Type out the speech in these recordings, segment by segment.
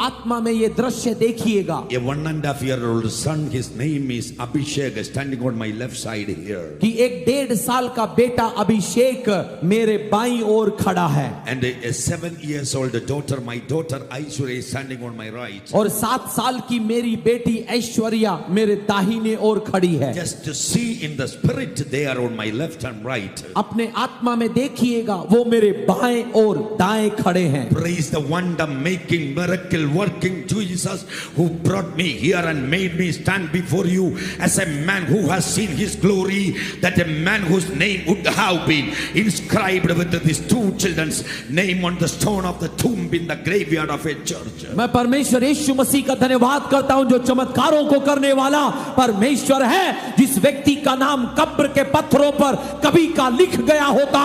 आत्मा में ये दृश्य देखिएगा। A 1.5-year-old son, his name is Abhishek, is standing on my left side here. कि एक 1.5 साल का बेटा अभिषेक मेरे बाईं ओर खड़ा है। And a 7-year-old daughter, my daughter Aishwarya, is standing on my right. और 7 साल की मेरी बेटी ऐश्वर्या मेरे दाहिने ओर खड़ी है। Just to see in the spirit, they are on my left and right. अपने आत्मा में देखिएगा, वो मेरे बाएं और दाएं खड़े हैं। Praise the wonder making, miracle working Jesus who brought me here and made me stand before you as a man who has seen his glory, that a man whose name would have been inscribed with these 2 children's name on the stone of the tomb in the graveyard of a church. मैं परमेश्वर यीशु मसीह का धन्यवाद करता हूं, जो चमत्कारों को करने वाला परमेश्वर है, जिस व्यक्ति का नाम कब्र के पत्थरों पर कभी का लिख गया होता,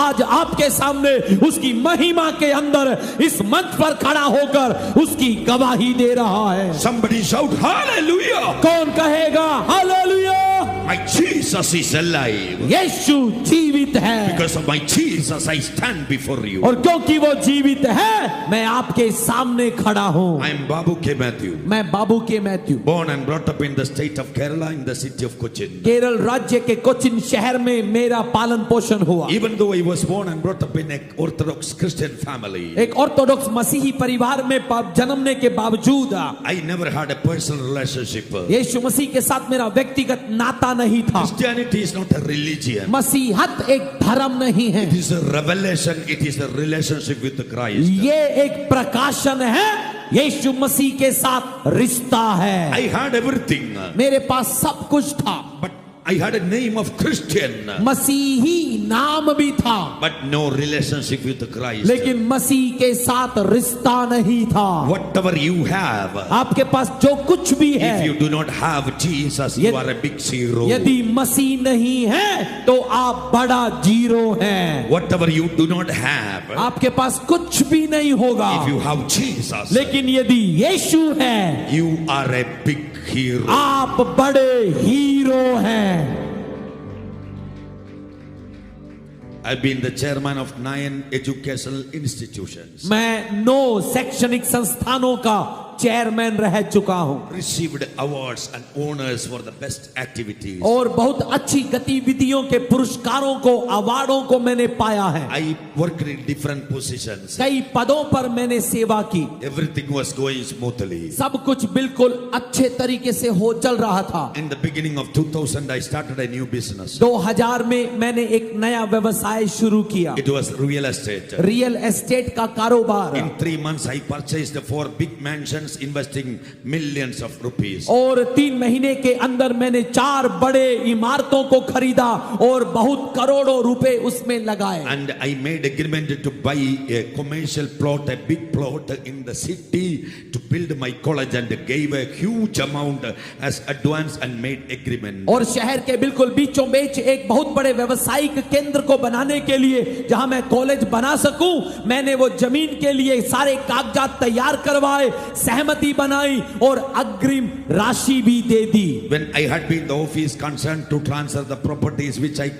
आज आपके सामने उसकी महिमा के अंदर इस मंच पर खड़ा होकर उसकी गवाही दे रहा है। Somebody shout hallelujah. कौन कहेगा hallelujah? My Jesus is alive. यीशु जीवित है। Because of my Jesus I stand before you. और क्योंकि वो जीवित है, मैं आपके सामने खड़ा हूं। I am Babu K. Matthew. मैं बाबू के Matthew, Born and brought up in the state of Kerala in the city of Cochin. Kerala राज्य के कोचिन शहर में मेरा पालन पोषण हुआ। Even though I was born and brought up in an Orthodox Christian family, एक ऑर्थोडॉक्स मसीही परिवार में जन्मने के बावजूद I never had a personal relationship. यीशु मसीह के साथ मेरा व्यक्तिगत नाता नहीं था। Christianity is not a religion. मसीहत एक धर्म नहीं है, It is a revelation. It is a relationship with Christ. ये एक प्रकाशन है, यीशु मसीह के साथ रिश्ता है। I had everything, मेरे पास सब कुछ था, but I had a name of Christian, मसीही नाम भी था, but no relationship with Christ. लेकिन मसीह के साथ रिश्ता नहीं था। Whatever you have, आपके पास जो कुछ भी है, if you do not have Jesus, you are a big zero. यदि मसीह नहीं है तो आप बड़ा जीरो हैं। Whatever you do not have, आपके पास कुछ भी नहीं होगा, if you have Jesus, लेकिन यदि यीशु है, you are a big hero. आप बड़े हीरो हैं। I've been the chairman of 9 educational institutions. मैं 9 शैक्षणिक संस्थानों का चेयरमैन रह चुका हूं, Received awards and honors for the best activities. और बहुत अच्छी गतिविधियों के पुरस्कारों को, अवार्डों को मैंने पाया है। I worked in different positions. कई पदों पर मैंने सेवा की, Everything was going smoothly. सब कुछ बिल्कुल अच्छे तरीके से हो चल रहा था। In the beginning of 2000, I started a new business. 2000 में मैंने एक नया व्यवसाय शुरू किया, It was real estate. Real estate का कारोबार। In 3 months, I purchased 4 big mansions, investing millions of rupees. और 3 महीने के अंदर मैंने 4 बड़े इमारतों को खरीदा और बहुत करोड़ों रुपए उसमें लगाए। And I made agreement to buy a commercial plot, a big plot in the city to build my college, and gave a huge amount as advance and made agreement. और शहर के बिल्कुल बीचों बीच एक बहुत बड़े व्यवसायिक केंद्र को बनाने के लिए, जहां मैं कॉलेज बना सकूं, मैंने वो जमीन के लिए सारे कागजात तैयार करवाए, सहमति बनाई और अग्रिम राशि भी दे दी। When I had been the office concerned to transfer the properties which I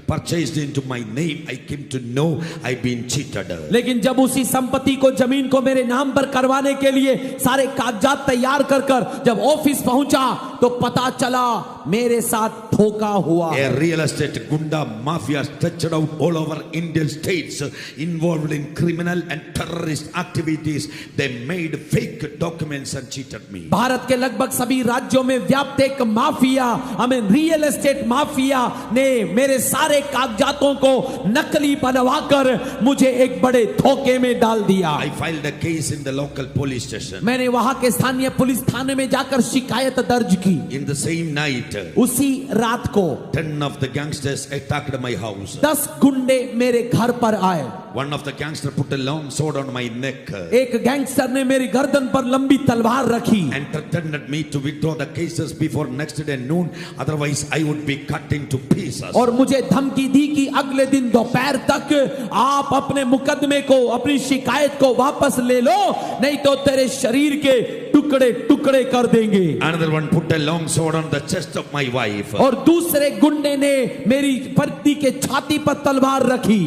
purchased into my name, I came to know I've been cheated. लेकिन जब उसी संपत्ति को, जमीन को मेरे नाम पर करवाने के लिए सारे कागजात तैयार कर जब ऑफिस पहुंचा तो पता चला मेरे साथ धोखा हुआ। A real estate gunda mafia stretched out all over Indian states, involved in criminal and terrorist activities. They made fake documents and cheated me. Bharat के लगभग सभी राज्यों में व्याप्त एक माफिया, रियल एस्टेट माफिया ने मेरे सारे कागजातों को नकली बनवाकर मुझे एक बड़े धोखे में डाल दिया। I filed a case in the local police station. मैंने वहां के स्थानीय पुलिस थाने में जाकर शिकायत दर्ज की। In the same night, उसी रात को 10 of the gangsters attacked my house. 10 गुंडे मेरे घर पर आए। One of the gangsters put a long sword on my neck एक गैंगस्टर ने मेरी गर्दन पर लंबी तलवार रखी and threatened me to withdraw the cases before next day noon, otherwise I would be cut into pieces. और मुझे धमकी दी कि अगले दिन दोपहर तक आप अपने मुकदमे को, अपनी शिकायत को वापस ले लो, नहीं तो तेरे शरीर के टुकड़े टुकड़े कर देंगे। Another one put a long sword on the chest of my wife. और दूसरे गुंडे ने मेरी पत्नी के छाती पर तलवार रखी।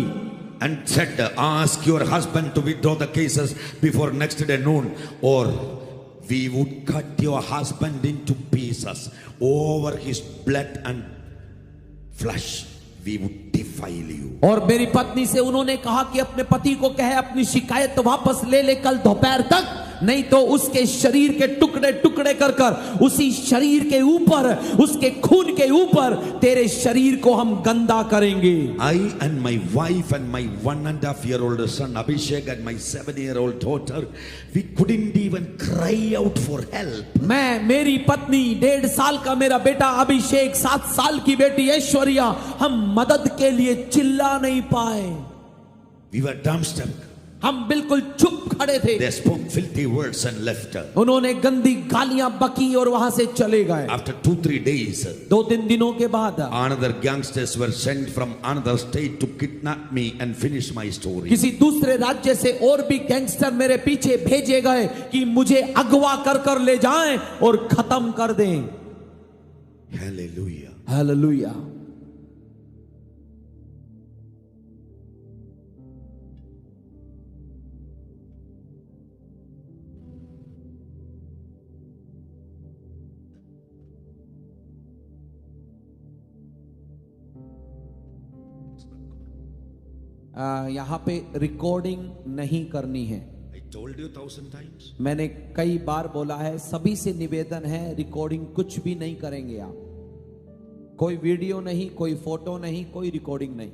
and said, ask your husband to withdraw the cases before next day noon, or we would cut your husband into pieces. Over his blood and flesh we would defile you. और मेरी पत्नी से उन्होंने कहा कि अपने पति को कहे अपनी शिकायत वापस ले ले कल दोपहर तक, नहीं तो उसके शरीर के टुकड़े टुकड़े कर कर उसी शरीर के ऊपर, उसके खून के ऊपर तेरे शरीर को हम गंदा करेंगे. I and my wife and my 1.5-year-old son Abhishek and my 7-year-old daughter, we couldn't even cry out for help. मैं, मेरी पत्नी, 1.5 साल का मेरा बेटा अभिषेक, 7 साल की बेटी ऐश्वर्या, हम मदद के लिए चिल्ला नहीं पाए. We were dumbstruck. हम बिल्कुल चुप खड़े थे. They spoke filthy words and left. उन्होंने गंदी गालियां बकी और वहां से चले गए. After 2-3 days, 2-3 दिनों के बाद another gangsters were sent from another state to kidnap me and finish my story. किसी दूसरे राज्य से और भी गैंगस्टर मेरे पीछे भेजे गए कि मुझे अगवा कर कर ले जाएं और खत्म कर दें. Hallelujah. हालेलुया. यहाँ पे रिकॉर्डिंग नहीं करनी है. I told you 1,000 times. मैंने कई बार बोला है, सभी से निवेदन है, रिकॉर्डिंग कुछ भी नहीं करेंगे आप. कोई वीडियो नहीं, कोई फोटो नहीं, कोई रिकॉर्डिंग नहीं.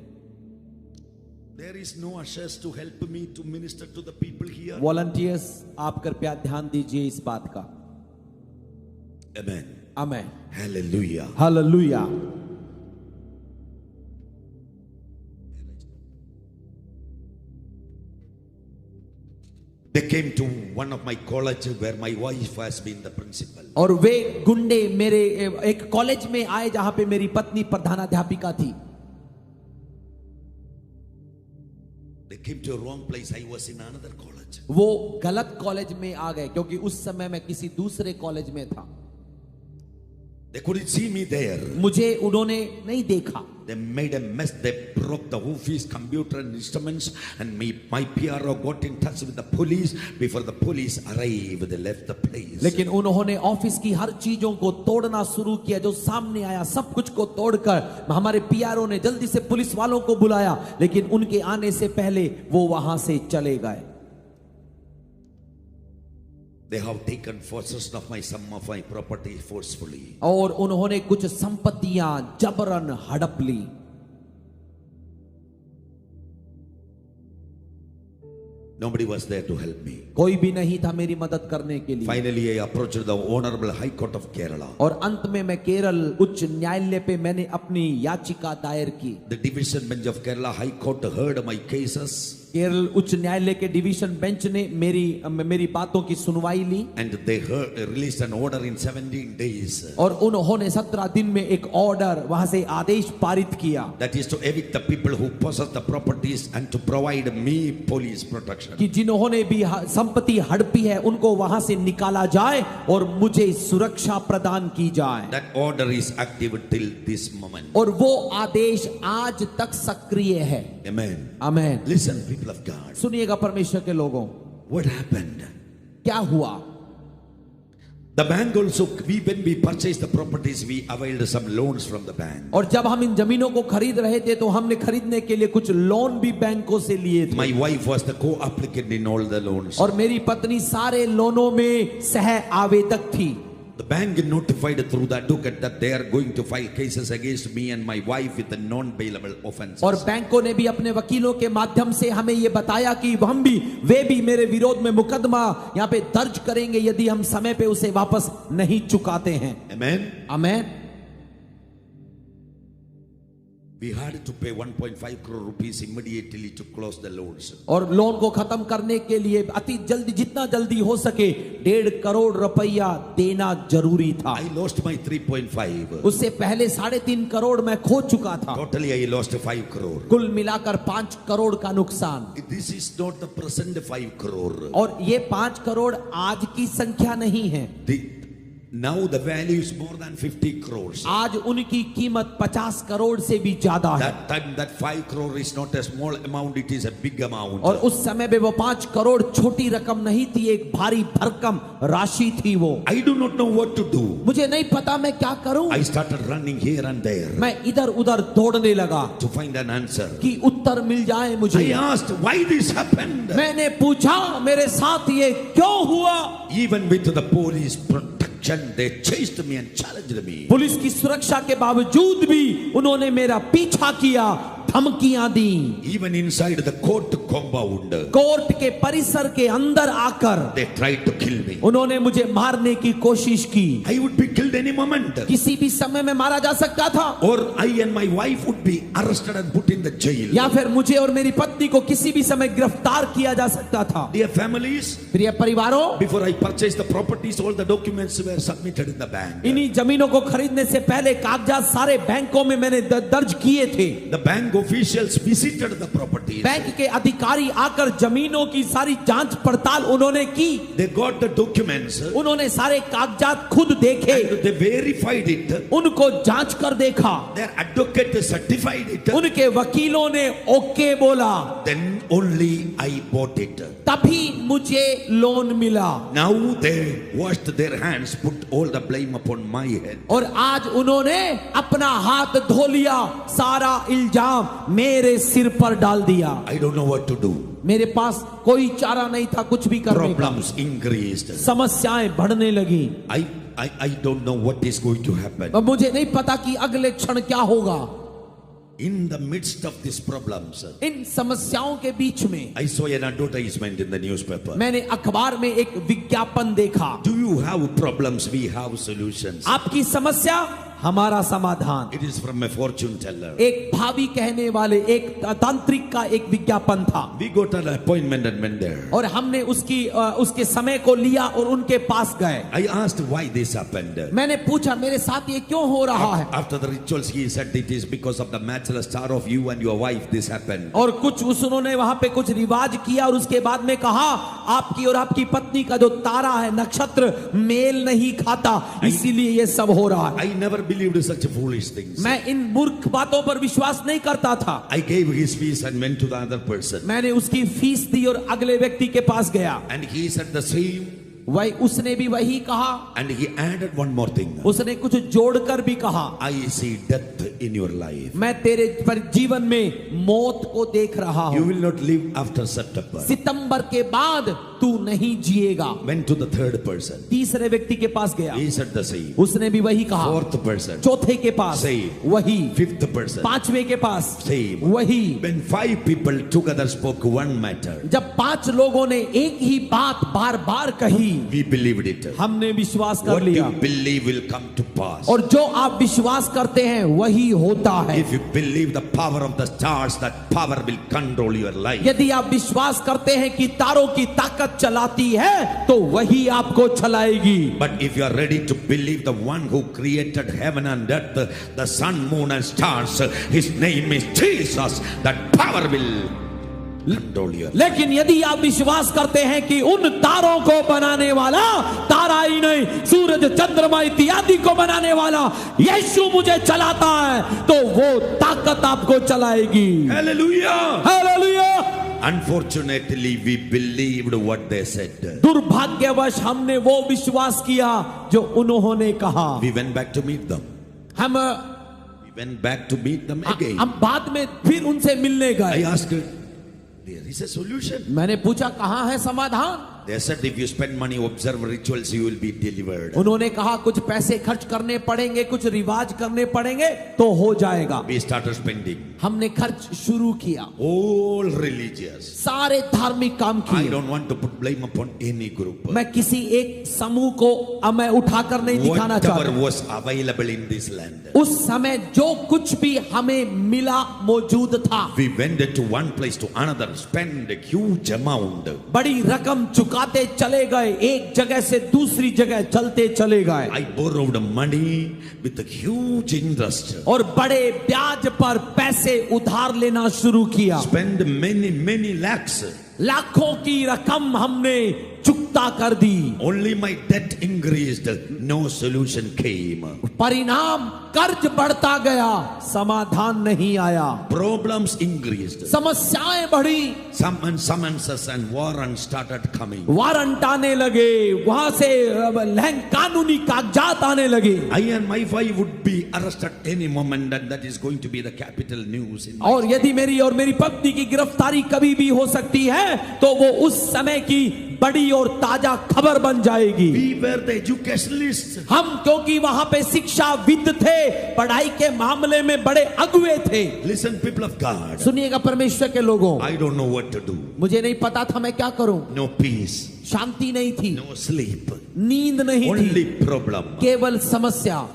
There is no ushers to help me to minister to the people here. Volunteers, आप कृपया ध्यान दीजिए इस बात का. Amen. Amen. Hallelujah. Hallelujah. They came to one of my colleges where my wife has been the principal. और वे गुंडे मेरे एक कॉलेज में आए जहां पे मेरी पत्नी प्रधानाध्यापिका थी. They came to a wrong place. I was in another college. वो गलत कॉलेज में आ गए क्योंकि उस समय मैं किसी दूसरे कॉलेज में था. They couldn't see me there. मुझे उन्होंने नहीं देखा. They made a mess. They broke the office computer and instruments, and my PRO got in touch with the police. Before the police arrived, they left the place. लेकिन उन्होंने office की हर चीजों को तोड़ना शुरू किया. जो सामने आया सब कुछ को तोड़कर हमारे PRO ने जल्दी से पुलिस वालों को बुलाया, लेकिन उनके आने से पहले वो वहां से चले गए. They have taken possession of some of my property forcefully. और उन्होंने कुछ संपत्तियां जबरन हड़प ली. Nobody was there to help me. कोई भी नहीं था मेरी मदद करने के लिए. Finally, I approached the Honorable High Court of Kerala. और अंत में मैं केरल उच्च न्यायालय पे मैंने अपनी याचिका दायर की. The division bench of Kerala High Court heard my cases. Kerala उच्च न्यायालय के डिवीजन बेंच ने मेरी बातों की सुनवाई ली. And they released an order in 17 days. और उन्होंने 17 दिन में एक ऑर्डर वहां से आदेश पारित किया. That is to evict the people who possess the properties and to provide me police protection. कि जिन्होंने भी संपत्ति हड़पी है उनको वहां से निकाला जाए और मुझे सुरक्षा प्रदान की जाए. That order is active till this moment. और वो आदेश आज तक सक्रिय है. Amen. Amen. Listen, people of God. सुनिएगा परमेश्वर के लोगों, What happened? क्या हुआ. The bank also, when we purchased the properties, we availed some loans from the bank. और जब हम इन जमीनों को खरीद रहे थे तो हमने खरीदने के लिए कुछ लोन भी बैंकों से लिए थे. My wife was the co-applicant in all the loans. और मेरी पत्नी सारे लोनों में सह आवेदक थी. The bank notified through the advocate that they are going to file cases against me and my wife with the non-bailable offenses. और बैंकों ने भी अपने वकीलों के माध्यम से हमें ये बताया कि वे भी मेरे विरोध में मुकदमा यहाँ पे दर्ज करेंगे यदि हम समय पे उसे वापस नहीं चुकाते हैं. Amen. Amen. We had to pay 1.5 crore rupees immediately to close the loans. और लोन को खत्म करने के लिए अति जल्दी, जितना जल्दी हो सके 1.5 करोड़ रुपया देना जरूरी था. I lost my 3.5. उससे पहले 3.5 करोड़ मैं खो चुका था. Totally I lost 5 crore. कुल मिलाकर 5 करोड़ का नुकसान. This is not the present 5 crore. और ये 5 करोड़ आज की संख्या नहीं है. Now the value is more than 50 crores. आज उनकी कीमत 50 करोड़ से भी ज्यादा है। That time that 5 crore is not a small amount, it is a big amount. और उस समय में वो 5 करोड़ छोटी रकम नहीं थी, एक भारी भरकम राशि थी वो। I do not know what to do. मुझे नहीं पता मैं क्या करूं। I started running here and there मैं इधर उधर दौड़ने लगा to find an answer. कि उत्तर मिल जाए मुझे। I asked why this happened. मैंने पूछा मेरे साथ ये क्यों हुआ। Even with the police protection, they chased me and challenged me. Police की सुरक्षा के बावजूद भी उन्होंने मेरा पीछा किया, धमकियां दी। Even inside the court compound, court के परिसर के अंदर आकर they tried to kill me. उन्होंने मुझे मारने की कोशिश की। I would be killed any moment. किसी भी समय में मारा जा सकता था, Or I and my wife would be arrested and put in the jail. या फिर मुझे और मेरी पत्नी को किसी भी समय गिरफ्तार किया जा सकता था। Dear families, प्रिय परिवारों, before I purchased the properties, all the documents were submitted in the bank. इन्हीं जमीनों को खरीदने से पहले कागजात सारे बैंकों में मैंने दर्ज किए थे। The bank officials visited the properties. Bank के अधिकारी आकर जमीनों की सारी जांच पड़ताल उन्होंने की। They got the documents. उन्होंने सारे कागजात खुद देखे, And they verified it. उनको जांच कर देखा। Their advocate certified it. उनके वकीलों ने ओके बोला, Then only I bought it. तभी मुझे लोन मिला। Now they washed their hands, put all the blame upon my head. और आज उन्होंने अपना हाथ धो लिया, सारा इल्जाम मेरे सिर पर डाल दिया। I don't know what to do. मेरे पास कोई चारा नहीं था कुछ भी करने का। Problems increased. समस्याएं बढ़ने लगी। I don't know what is going to happen. अब मुझे नहीं पता कि अगले क्षण क्या होगा। In the midst of these problems, इन समस्याओं के बीच में I saw an advertisement in the newspaper. मैंने अखबार में एक विज्ञापन देखा। Do you have problems? We have solutions. आपकी समस्या हमारा समाधान। It is from a fortune teller. एक भावी कहने वाले एक तांत्रिक का एक विज्ञापन था। We got an appointment and went there. और हमने उसके समय को लिया और उनके पास गए। I asked why this happened. मैंने पूछा मेरे साथ ये क्यों हो रहा है। After the rituals, he said it is because of the matchless star of you and your wife this happened. और कुछ उन्होंने वहां पे कुछ रिवाज किया और उसके बाद में कहा आपकी और आपकी पत्नी का जो तारा है, नक्षत्र मेल नहीं खाता, इसीलिए ये सब हो रहा है। I never believed such foolish things. मैं इन मूर्ख बातों पर विश्वास नहीं करता था। I gave his fees and went to the other person. मैंने उसकी फीस दी और अगले व्यक्ति के पास गया। And he said the same. वही उसने भी वही कहा। And he added one more thing. उसने कुछ जोड़कर भी कहा, I see death in your life. मैं तेरे पर जीवन में मौत को देख रहा You हूँ। will not live after September. सितंबर के बाद तू नहीं जिएगा। Went to the third person. तीसरे व्यक्ति के पास गया, He said the same. उसने भी वही कहा। Fourth person. चौथे के पास Same. वही। Fifth person. पांचवे के पास Same. वही। When 5 people together spoke one matter, जब 5 लोगों ने एक ही बात बार बार कही, we believed it. हमने विश्वास कर What लिया। you believe will come to pass. और जो आप विश्वास करते हैं वही होता है। If you believe the power of the stars, that power will control your life. यदि आप विश्वास करते हैं कि तारों की ताकत चलाती है तो वही आपको चलाएगी। But if you are ready to believe the one who created heaven and earth, the sun, moon and stars, his name is Jesus, that power will control your life. लेकिन यदि आप विश्वास करते हैं कि उन तारों को बनाने वाला, तारा ही नहीं सूरज चंद्रमा इत्यादि को बनाने वाला यीशु मुझे चलाता है, तो वो ताकत आपको चलाएगी। Hallelujah. Hallelujah. Unfortunately, we believed what they said. दुर्भाग्यवश हमने वो विश्वास किया जो उन्होंने कहा। We went back to meet them. हम Went back to meet them again. हम बाद में फिर उनसे मिलने I गए। asked her, there is a solution. मैंने पूछा कहाँ है समाधान। They said if you spend money, observe rituals, you will be delivered. उन्होंने कहा कुछ पैसे खर्च करने पड़ेंगे, कुछ रिवाज करने पड़ेंगे तो हो जाएगा। We started spending. हमने खर्च शुरू किया, All religious. सारे धार्मिक काम I किए। don't want to put blame upon any group. मैं किसी एक समूह को मैं उठाकर नहीं दिखाना Whatever चाहता। was available in this land. उस समय जो कुछ भी हमें मिला मौजूद था, We went to one place to another, spend a huge amount. बड़ी रकम चुकाते चले गए, एक जगह से दूसरी जगह चलते चले गए I borrowed money with a huge interest. और बड़े ब्याज पर पैसे उधार लेना शुरू किया। Spend many lakhs. लाखों की रकम हमने चुकता कर दी। Only my debt increased. No solution came. परिणाम कर्ज बढ़ता गया, समाधान नहीं आया। Problems increased. समस्याएं बढ़ी, Summonses and warrants started coming. Warrant आने लगे, वहां से कानूनी कागजात आने लगे। I and my wife would be arrested any moment, and that is going to be the capital news in my और यदि मेरी और मेरी पत्नी की गिरफ्तारी कभी भी हो सकती है तो वो उस समय की बड़ी और ताजा खबर बन जाएगी। We were the educationalists. हम क्योंकि वहां पे शिक्षाविद थे, पढ़ाई के मामले में बड़े अगुए थे। Listen, people of God. सुनिएगा परमेश्वर के लोगों, I don't know what to do. मुझे नहीं पता था मैं क्या करूं। No peace, शांति नहीं थी, no sleep, नींद नहीं only थी, problem. केवल समस्या।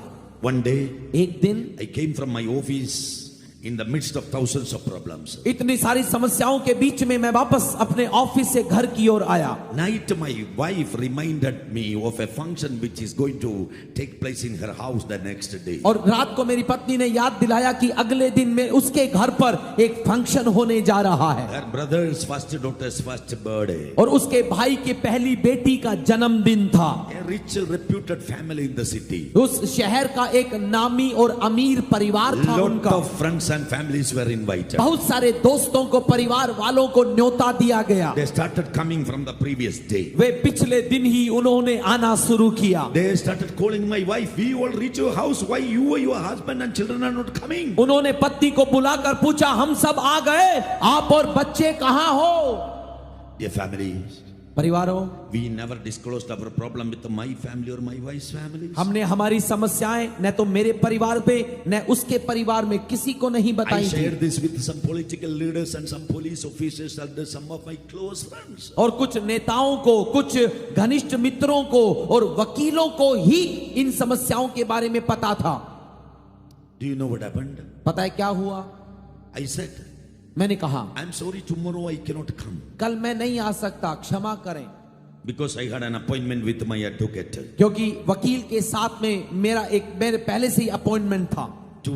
One day, एक दिन I came from my office in the midst of thousands of problems. इतनी सारी समस्याओं के बीच में मैं वापस अपने ऑफिस से घर की ओर आया। Night, my wife reminded me of a function which is going to take place in her house the next day. और रात को मेरी पत्नी ने याद दिलाया कि अगले दिन में उसके घर पर एक फंक्शन होने जा रहा है। Her brother's first daughter's first birthday. और उसके भाई की पहली बेटी का जन्मदिन था। A rich, reputed family in the city. उस शहर का एक नामी और अमीर परिवार था Lot उनका। of friends and families were invited. बहुत सारे दोस्तों को, परिवार वालों को न्योता दिया गया। They started coming from the previous day. वे पिछले दिन ही उन्होंने आना शुरू किया। They started calling my wife. We all reach your house. Why you, your husband and children are not coming? उन्होंने पत्नी को बुलाकर पूछा, हम सब आ गए, आप और बच्चे कहाँ हो? Dear families, परिवारों, we never disclosed our problem with my family or my wife's family. हमने हमारी समस्याएं न तो मेरे परिवार पे न उसके परिवार में किसी को नहीं I बताई थी। shared this with some political leaders and some police officers and some of my close friends. और कुछ नेताओं को, कुछ घनिष्ठ मित्रों को और वकीलों को ही इन समस्याओं के बारे में पता था। Do you know what happened? पता है क्या हुआ? I said, मैंने कहा, I'm sorry, tomorrow I cannot come कल मैं नहीं आ सकता, क्षमा करें, because I had an appointment with my advocate क्योंकि वकील के साथ में मेरे पहले से ही अपॉइंटमेंट था to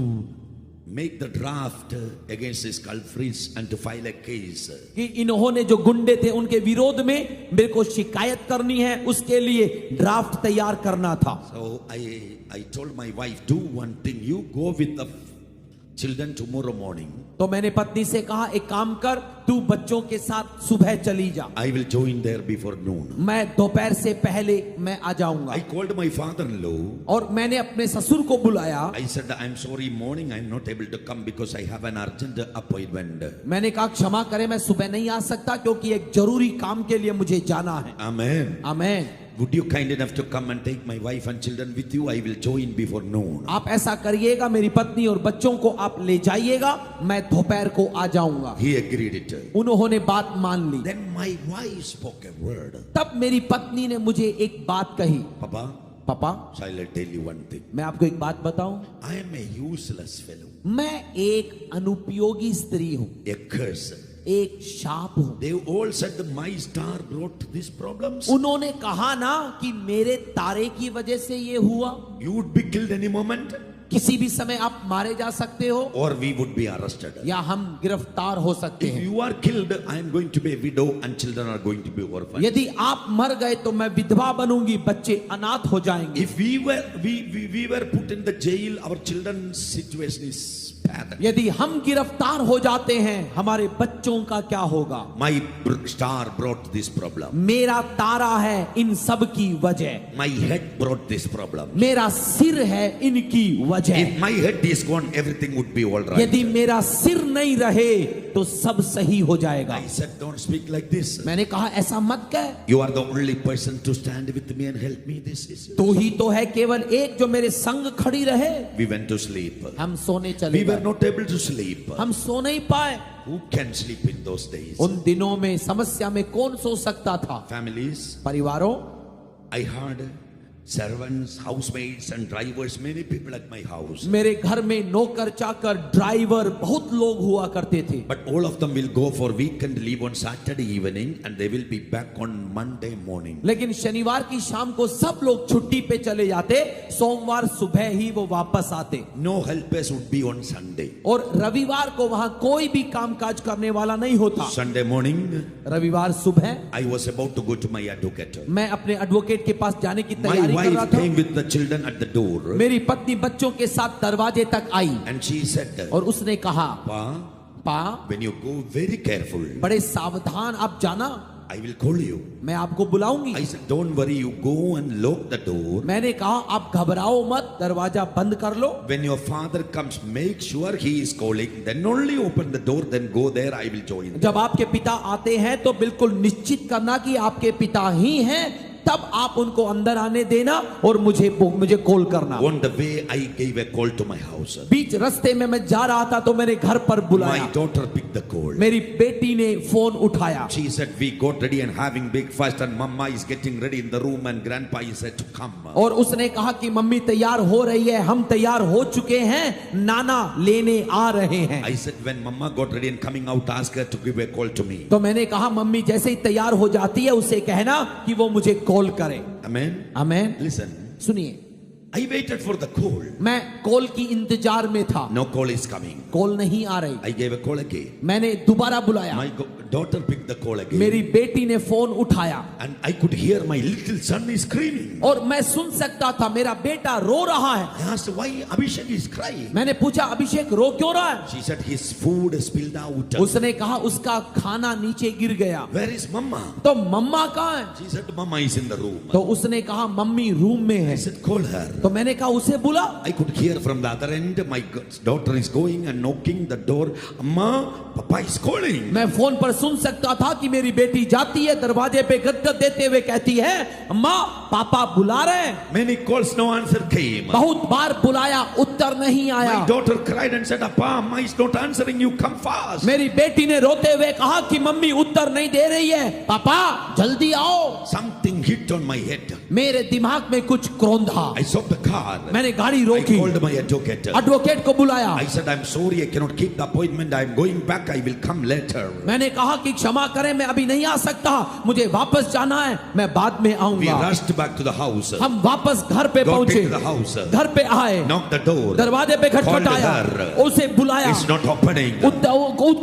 make the draft against this culprits and to file a case. कि इन्होंने जो गुंडे थे उनके विरोध में मेरे को शिकायत करनी है, उसके लिए ड्राफ्ट तैयार करना था। So I told my wife, do one thing, you go with the children tomorrow morning. तो मैंने पत्नी से कहा, एक काम कर, तू बच्चों के साथ सुबह चली जा, I will join there before noon. मैं दोपहर से पहले मैं आ जाऊंगा। I called my father-in-law. और मैंने अपने ससुर को बुलाया। I said, I'm sorry, morning I'm not able to come because I have an urgent appointment. मैंने कहा, क्षमा करें, मैं सुबह नहीं आ सकता क्योंकि एक जरूरी काम के लिए मुझे जाना है। Amen. Amen. Would you kind enough to come and take my wife and children with you? I will join before noon. आप ऐसा करिएगा, मेरी पत्नी और बच्चों को आप ले जाइएगा, मैं दोपहर को आ जाऊंगा। He agreed it. उन्होंने बात मान ली। Then my wife spoke a word. तब मेरी पत्नी ने मुझे एक बात कही, Papa, पापा, shall I tell you one thing? मैं आपको एक बात बताऊं, I am a useless fellow, मैं एक अनुपयोगी स्त्री हूं, a curse. एक शाप हूं। They all said my star brought these problems. उन्होंने कहा ना कि मेरे तारे की वजह से ये हुआ, You would be killed any moment, किसी भी समय आप मारे जा सकते हो or we would be arrested. या हम गिरफ्तार हो सकते If हैं। you are killed, I am going to be a widow and children are going to be orphans. यदि आप मर गए तो मैं विधवा बनूंगी, बच्चे अनाथ हो जाएंगे। If we were put in the jail, our children's situation is bad. यदि हम गिरफ्तार हो जाते हैं, हमारे बच्चों का क्या होगा? My star brought this problem. मेरा तारा है इन सब की वजह, My head brought this problem. मेरा सिर है इनकी वजह। If my head is gone, everything would be all right. यदि मेरा सिर नहीं रहे तो सब सही हो जाएगा। I said, don't speak like this. मैंने कहा, ऐसा मत कह, You are the only person to stand with me and help me this issue. तू ही तो है केवल एक जो मेरे संग खड़ी रहे। We went to sleep. हम सोने चले We were गए, not able to sleep. हम सो नहीं पाए। Who can sleep in those days? उन दिनों में समस्या में कौन सो सकता था? Families, परिवारों, I heard servants, housemaids and drivers, many people at my house. मेरे घर में नौकर चाकर ड्राइवर बहुत लोग हुआ करते थे. But all of them will go for weekend leave on Saturday evening and they will be back on Monday morning. लेकिन शनिवार की शाम को सब लोग छुट्टी पे चले जाते, सोमवार सुबह ही वो वापस आते. No helpers would be on Sunday. और रविवार को वहां कोई भी कामकाज करने वाला नहीं होता. Sunday morning, रविवार सुबह I was about to go to my advocate. मैं अपने एडवोकेट के पास जाने की My तैयारी कर रहा wife था. came with the children at the door मेरी पत्नी बच्चों के साथ दरवाजे तक आई and she said, और उसने कहा, Pa, पा when you go, very careful. बड़े सावधान आप जाना, I will call you. मैं आपको बुलाऊंगी. I said, don't worry, you go and lock the door. मैंने कहा आप घबराओ मत, दरवाजा बंद कर लो. When your father comes, make sure he is calling. Then only open the door, then go there, I will join. जब आपके पिता आते हैं तो बिल्कुल निश्चित करना कि आपके पिता ही हैं, तब आप उनको अंदर आने देना और मुझे कॉल करना. On the way, I gave a call to my house. बीच रास्ते में मैं जा रहा था तो मैंने घर पर बुलाया. My daughter picked the call. मेरी बेटी ने फोन उठाया. She said, we got ready and having breakfast and mama is getting ready in the room and grandpa is said to come. और उसने कहा कि मम्मी तैयार हो रही है, हम तैयार हो चुके हैं, नाना लेने आ रहे हैं. I said, when mama got ready and coming out, ask her to give a call to me. तो मैंने कहा मम्मी जैसे ही तैयार हो जाती है उसे कहना कि वो मुझे कॉल करे. Amen. आमेन. Listen, सुनिए, I waited for the call. मैं कॉल की इंतजार में था. No call is coming. Call नहीं आ रही. I gave a call again. मैंने दोबारा बुलाया. My daughter picked the call again. मेरी बेटी ने फोन उठाया And I could hear my little son is screaming. और मैं सुन सकता था मेरा बेटा रो रहा है. I asked, why Abhishek is crying? मैंने पूछा अभिषेक रो क्यों रहा है. She said, his food spilled out. उसने कहा उसका खाना नीचे गिर गया. Where is mama? तो मम्मा कहाँ है. She said, mama is in the room. तो उसने कहा मम्मी रूम में I है. said, call her. तो मैंने कहा उसे बुला. I could hear from the other end, my daughter is going and knocking the door. Amma, papa is calling. मैं फोन पर सुन सकता था कि मेरी बेटी जाती है, दरवाजे पे गदगद देते हुए कहती है अम्मा पापा बुला रहे हैं. Many calls, no answer came. बहुत बार बुलाया, उत्तर नहीं आया. My daughter cried and said, Appa, Amma is not answering you, come fast. मेरी बेटी ने रोते हुए कहा कि मम्मी उत्तर नहीं दे रही है, पापा जल्दी आओ. Something hit on my head. मेरे दिमाग में कुछ क्रोधा. I stopped the car. मैंने गाड़ी I रोकी, called my advocate. एडवोकेट को बुलाया. I said, I'm sorry, I cannot keep the appointment. I'm going back. I will come later. मैंने कहा कि क्षमा करें, मैं अभी नहीं आ सकता, मुझे वापस जाना है, मैं बाद में We आऊंगा. rushed back to the house. हम वापस घर पे Got पहुंचे. into the house. घर पे आए, Knocked the door. दरवाजे पे खटखटाया, Called her. उसे बुलाया. It's not opening.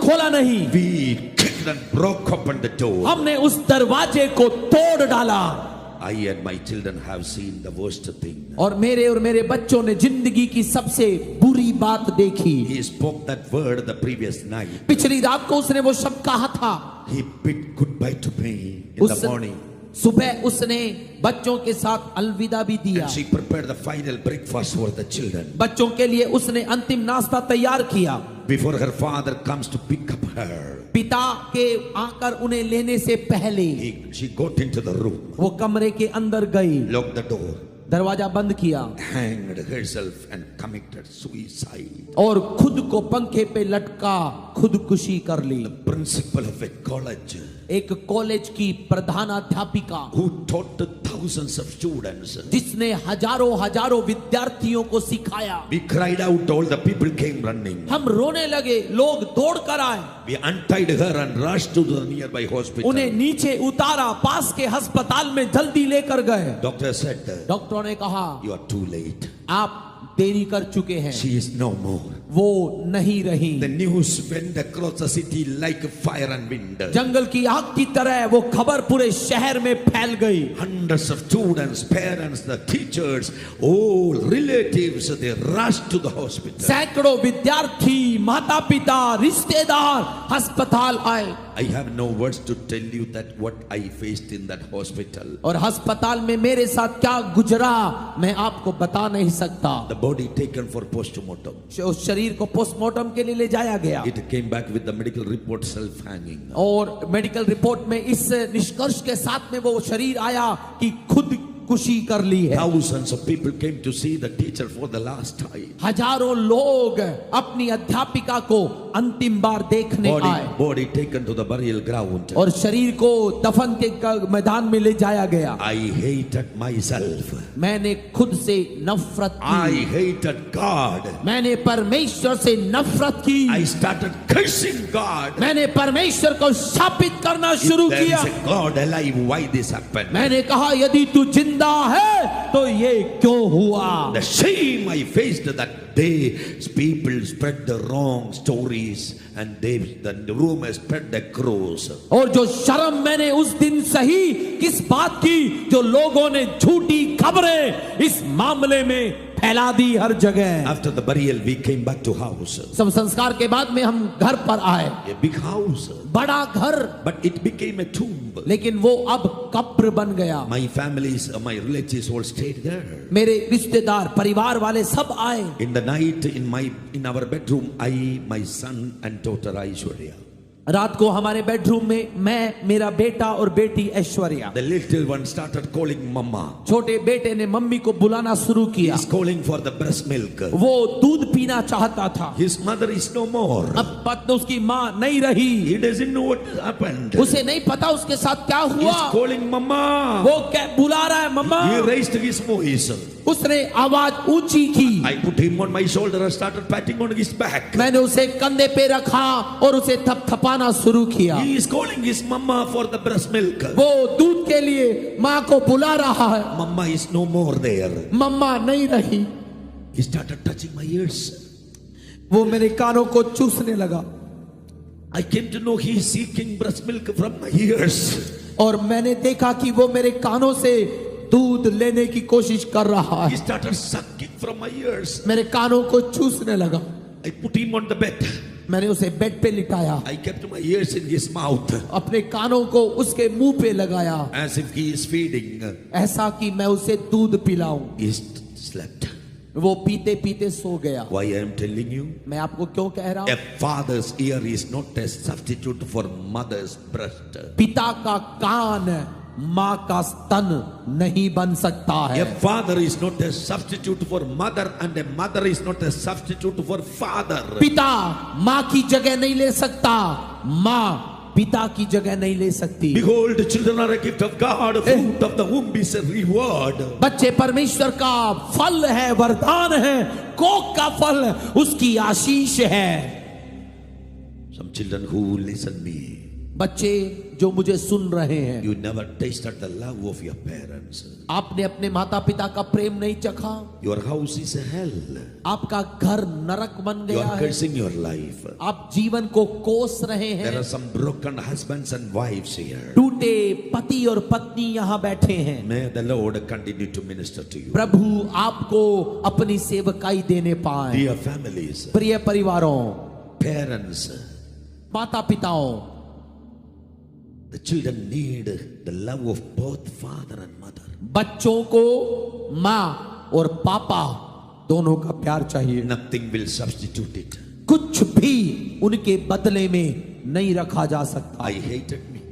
खोला नहीं. We kicked and broke open the door. हमने उस दरवाजे को तोड़ डाला. I and my children have seen the worst thing. और मेरे बच्चों ने जिंदगी की सबसे बुरी बात देखी. He spoke that word the previous night. पिछली रात को उसने वो शब्द कहा था. He bid goodbye to me in the morning. सुबह उसने बच्चों के साथ अलविदा भी दिया. And she prepared the final breakfast for the children. बच्चों के लिए उसने अंतिम नाश्ता तैयार किया. Before her father comes to pick up her, पिता के आकर उन्हें लेने से पहले she got into the room, वो कमरे के अंदर गई, locked the door, दरवाजा बंद किया hanged herself and committed suicide. और खुद को पंखे पे लटका खुदकुशी कर ली. Principal of a college एक कॉलेज की प्रधानाध्यापिका who taught to thousands of students. जिसने हजारों विद्यार्थियों को सिखाया. We cried out, all the people came running. हम रोने लगे, लोग दौड़ कर आए. We untied her and rushed to the nearby hospital. उन्हें नीचे उतारा, पास के अस्पताल में जल्दी लेकर गए. Doctor said, डॉक्टरों ने कहा you are too late. आप देरी कर चुके हैं, She is no more. वो नहीं रही. The news went across the city like fire and wind. जंगल की आग की तरह वो खबर पूरे शहर में फैल गई. Hundreds of students, parents, the teachers, all relatives, they rushed to the hospital. सैकड़ों विद्यार्थी, माता पिता, रिश्तेदार अस्पताल आए. I have no words to tell you that what I faced in that hospital. और अस्पताल में मेरे साथ क्या गुजरा मैं आपको बता नहीं सकता. The body taken for postmortem. उस शरीर को पोस्टमार्टम के लिए ले जाया गया. It came back with the medical report self-hanging. और मेडिकल रिपोर्ट में इस निष्कर्ष के साथ में वो शरीर आया कि खुद खुदकुशी कर ली है। Thousands of people came to see the teacher for the last time. हजारों लोग अपनी अध्यापिका को अंतिम बार देखने आए Body taken to the burial ground. और शरीर को दफन के मैदान में ले जाया गया। I hated myself. मैंने खुद से नफरत I की, hated God. मैंने परमेश्वर से नफरत की, I started cursing God. मैंने परमेश्वर को शापित करना शुरू There किया। is a God alive. Why this happened? मैंने कहा यदि तू जिंदा है तो ये क्यों हुआ? The shame I faced that day, people spread the wrong stories and the rumor spread the cross. और जो शर्म मैंने उस दिन सही किस बात की, जो लोगों ने झूठी खबरें इस मामले में फैला दी हर जगह। After the burial, we came back to house. सब संस्कार के बाद में हम घर पर आए, A big house, बड़ा घर, but it became a tomb. लेकिन वो अब कब्र बन गया। My families, my relatives all stayed there. मेरे रिश्तेदार परिवार वाले सब आए। In the night, in our bedroom, I, my son and daughter Aishwarya. रात को हमारे बेडरूम में मैं, मेरा बेटा और बेटी Aishwarya. The little one started calling mama. छोटे बेटे ने मम्मी को बुलाना शुरू किया। He's calling for the breast milk. वो दूध पीना चाहता था। His mother is no more. अब पत्नी उसकी माँ नहीं रही। He doesn't know what happened. उसे नहीं पता उसके साथ क्या He's हुआ। calling mama. वो क्या बुला रहा है मम्मा। He raised his voice. उसने आवाज ऊंची की। I put him on my shoulder and started patting on his back. मैंने उसे कंधे पे रखा और उसे थपथपाना शुरू किया। He is calling his mama for the breast milk. वो दूध के लिए माँ को बुला रहा है। Mama is no more there. मम्मा नहीं रही। He started touching my ears. वो मेरे कानों को चूसने लगा। I came to know he is seeking breast milk from my ears. और मैंने देखा कि वो मेरे कानों से दूध लेने की कोशिश कर रहा He है। started sucking from my ears. मेरे कानों को चूसने लगा। I put him on the bed. मैंने उसे बेड पे लिटाया। I kept my ears in his mouth अपने कानों को उसके मुंह पे लगाया, as if he is feeding. ऐसा कि मैं उसे दूध पिलाऊं। He slept. वो पीते पीते सो गया। Why I am telling you? मैं आपको क्यों कह रहा A हूं? father's ear is not a substitute for mother's breast. पिता का कान माँ का स्तन नहीं बन सकता A है। father is not a substitute for mother and a mother is not a substitute for father. पिता माँ की जगह नहीं ले सकता, माँ पिता की जगह नहीं ले सकती। Behold, children are a gift of God. Fruit of the womb is a reward. बच्चे परमेश्वर का फल है, वरदान है। कोख का फल उसकी आशीष है। Some children who listen me, बच्चे जो मुझे सुन रहे हैं, you never tasted the love of your parents. आपने अपने माता पिता का प्रेम नहीं चखा। Your house is a hell. आपका घर नरक बन You गया are है। cursing your life. आप जीवन को कोस रहे There हैं। are some broken husbands and wives here. टूटे पति और पत्नी यहाँ बैठे हैं। May the Lord continue to minister to you. प्रभु आपको अपनी सेवकाई देने पाए। Dear families, प्रिय परिवारों, parents, माता पिताओं, the children need the love of both father and mother. बच्चों को माँ और पापा दोनों का प्यार चाहिए। Nothing will substitute it. कुछ भी उनके बदले में नहीं रखा जा सकता। I hated me.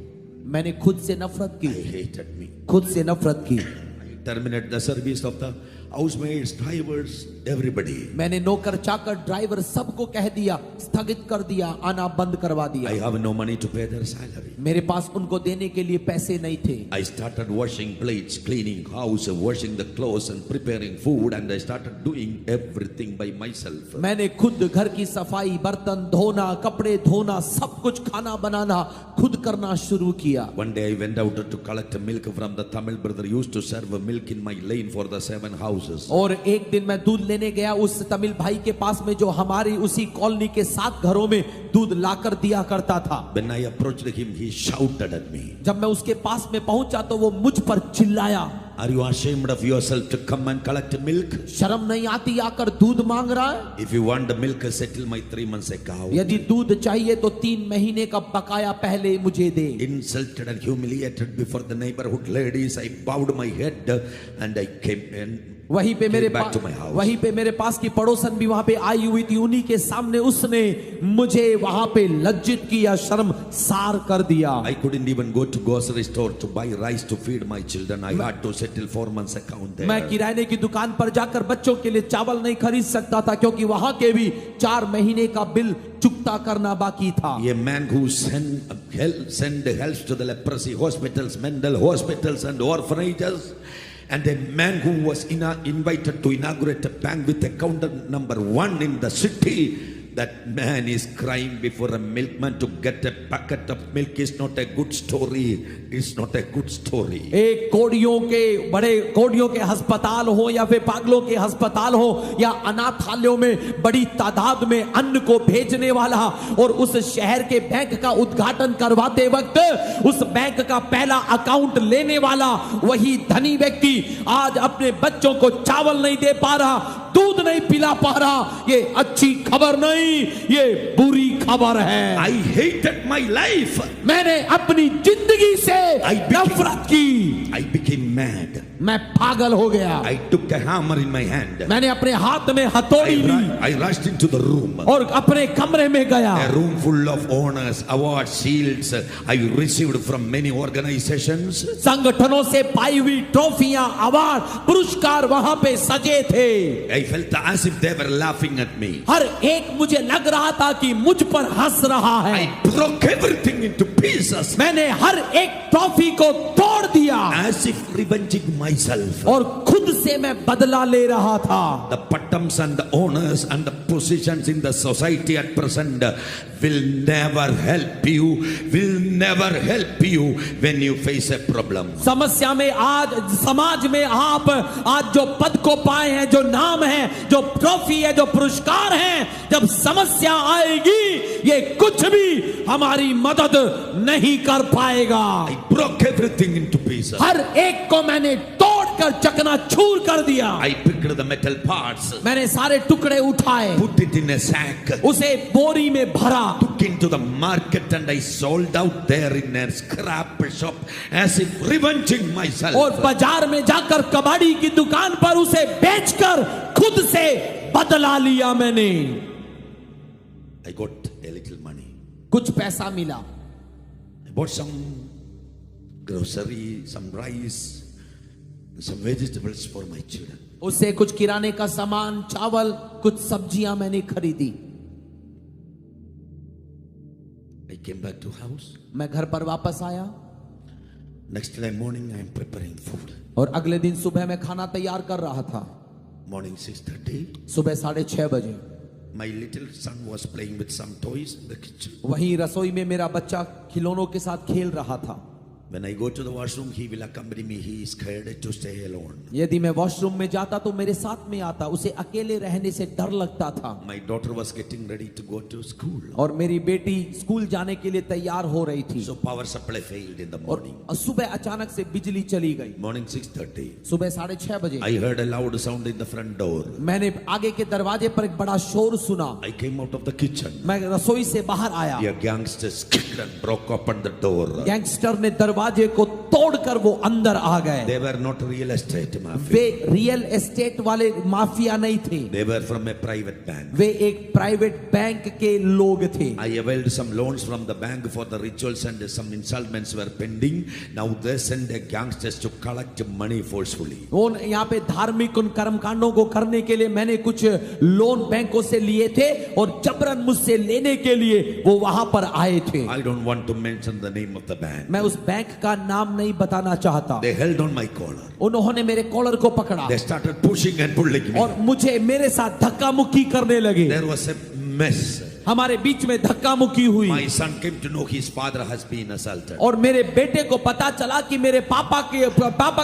मैंने खुद से नफरत I की, hated me. खुद से नफरत की। I terminated the service of the housemaids, drivers, everybody. मैंने नौकर चाकर ड्राइवर सबको कह दिया, स्थगित कर दिया, आना बंद करवा I दिया। have no money to pay their salary. मेरे पास उनको देने के लिए पैसे नहीं थे। I started washing plates, cleaning house, washing the clothes and preparing food, and I started doing everything by myself. मैंने खुद घर की सफाई, बर्तन धोना, कपड़े धोना, सब कुछ खाना बनाना खुद करना शुरू किया। One day I went out to collect milk from the Tamil brother used to serve milk in my lane for the 7 houses. और एक दिन मैं दूध लेने गया उस तमिल भाई के पास में जो हमारी उसी कॉलोनी के 7 घरों में दूध लाकर दिया करता था। When I approached him, he shouted at me. जब मैं उसके पास में पहुंचा तो वो मुझ पर चिल्लाया, Are you ashamed of yourself to come and collect milk? शर्म नहीं आती आकर दूध मांग रहा है? If you want the milk, settle my 3 months account. यदि दूध चाहिए तो 3 महीने का बकाया पहले मुझे दे। Insulted and humiliated before the neighborhood ladies, I bowed my head and I came in. वहीं पे मेरे back to my house. वहीं पे मेरे पास की पड़ोसन भी वहां पे आई हुई थी। उन्हीं के सामने उसने मुझे वहां पे लज्जित किया, शर्मसार कर दिया। I couldn't even go to grocery store to buy rice to feed my children. I had to settle 4 months account there. मैं किराने की दुकान पर जाकर बच्चों के लिए चावल नहीं खरीद सकता था, क्योंकि वहां के भी 4 महीने का बिल चुकता करना बाकी था। A man who send helps to the leprosy hospitals, mental hospitals and orphanages, and a man who was invited to inaugurate a bank with account number 1 in the city. That man is crying before a milkman to get a bucket of milk. Is not a good story. It's not a good story. एक कोड़ियों के बड़े कोड़ियों के अस्पताल हो या फिर पागलों के अस्पताल हो या अनाथालयों में बड़ी तादाद में अन्न को भेजने वाला और उस शहर के बैंक का उद्घाटन करवाते वक्त उस बैंक का पहला अकाउंट लेने वाला वही धनी व्यक्ति आज अपने बच्चों को चावल नहीं दे पा रहा, दूध नहीं पिला पा रहा। ये अच्छी खबर नहीं, ये बुरी खबर है। I hated my life. मैंने अपनी जिंदगी से नफरत की। I became mad. मैं पागल हो गया। I took a hammer in my hand. मैंने अपने हाथ में हथौड़ी ली I rushed into the room. और अपने कमरे में गया। A room full of honors, awards, shields I received from many organizations. संगठनों से पाई हुई ट्रॉफियां, अवार्ड, पुरस्कार वहां पे सजे थे। I felt as if they were laughing at me. हर एक मुझे लग रहा था कि मुझ पर हंस रहा है। I broke everything into pieces. मैंने हर एक ट्रॉफी को तोड़ दिया As if revenging myself. और खुद से मैं बदला ले रहा था। The patams and the honors and the positions in the society at present will never help you, will never help you when you face a problem. समस्या में आज समाज में आप आज जो पद को पाए हैं, जो नाम है, जो ट्रॉफी है, जो पुरस्कार है, जब समस्या आएगी ये कुछ भी हमारी मदद नहीं कर पाएगा। I broke everything into pieces. हर एक को मैंने तोड़कर चकनाचूर कर दिया। I picked the metal parts, मैंने सारे टुकड़े उठाए, put it in a sack, उसे बोरी में भरा, took into the market and I sold out there in a scrap shop as if revenging myself. और बाजार में जाकर कबाड़ी की दुकान पर उसे बेचकर खुद से बदला लिया मैंने। I got a little money. कुछ पैसा मिला। I bought some grocery, some rice, some vegetables for my children. उससे कुछ किराने का सामान, चावल, कुछ सब्जियां मैंने खरीदी। I came back to house. मैं घर पर वापस आया। Next day morning I am preparing food. और अगले दिन सुबह मैं खाना तैयार कर रहा था। Morning 6:30. सुबह 6:30 बजे। My little son was playing with some toys in the kitchen. वहीं रसोई में मेरा बच्चा खिलौनों के साथ खेल रहा था। When I go to the washroom, he will accompany me. He is scared to stay alone. यदि मैं वॉशरूम में जाता तो मेरे साथ में आता, उसे अकेले रहने से डर लगता था। My daughter was getting ready to go to school. और मेरी बेटी स्कूल जाने के लिए तैयार हो रही थी। So power supply failed in the morning. और सुबह अचानक से बिजली चली गई। Morning 6:30. सुबह 6:30 बजे I heard a loud sound in the front door. मैंने आगे के दरवाजे पर एक बड़ा शोर सुना। I came out of the kitchen. मैं रसोई से बाहर आया। The gangsters kicked and broke open the door. Gangster ने दरवाजे को तोड़कर वो अंदर आ गए। They were not real estate mafia. Way real estate वाले माफिया नहीं थे। They were from a private bank. वे एक प्राइवेट बैंक के लोग थे। I availed some loans from the bank for the rituals and some installments were pending. Now they send the gangsters to collect money forcefully. वो यहाँ पे धार्मिक उन कर्मकांडों को करने के लिए मैंने कुछ लोन बैंकों से लिए थे और जबरन मुझसे लेने के लिए वो वहां पर आए थे। I don't want to mention the name of the bank. मैं उस बैंक का नाम नहीं बताना चाहता। They held on my collar. उन्होंने मेरे कॉलर को पकड़ा। They started pushing and pulling me. और मुझे मेरे साथ धक्का मुक्की करने लगे। There was a mess. हमारे बीच में धक्का मुक्की हुई। My son came to know his father has been assaulted. और मेरे बेटे को पता चला कि मेरे पापा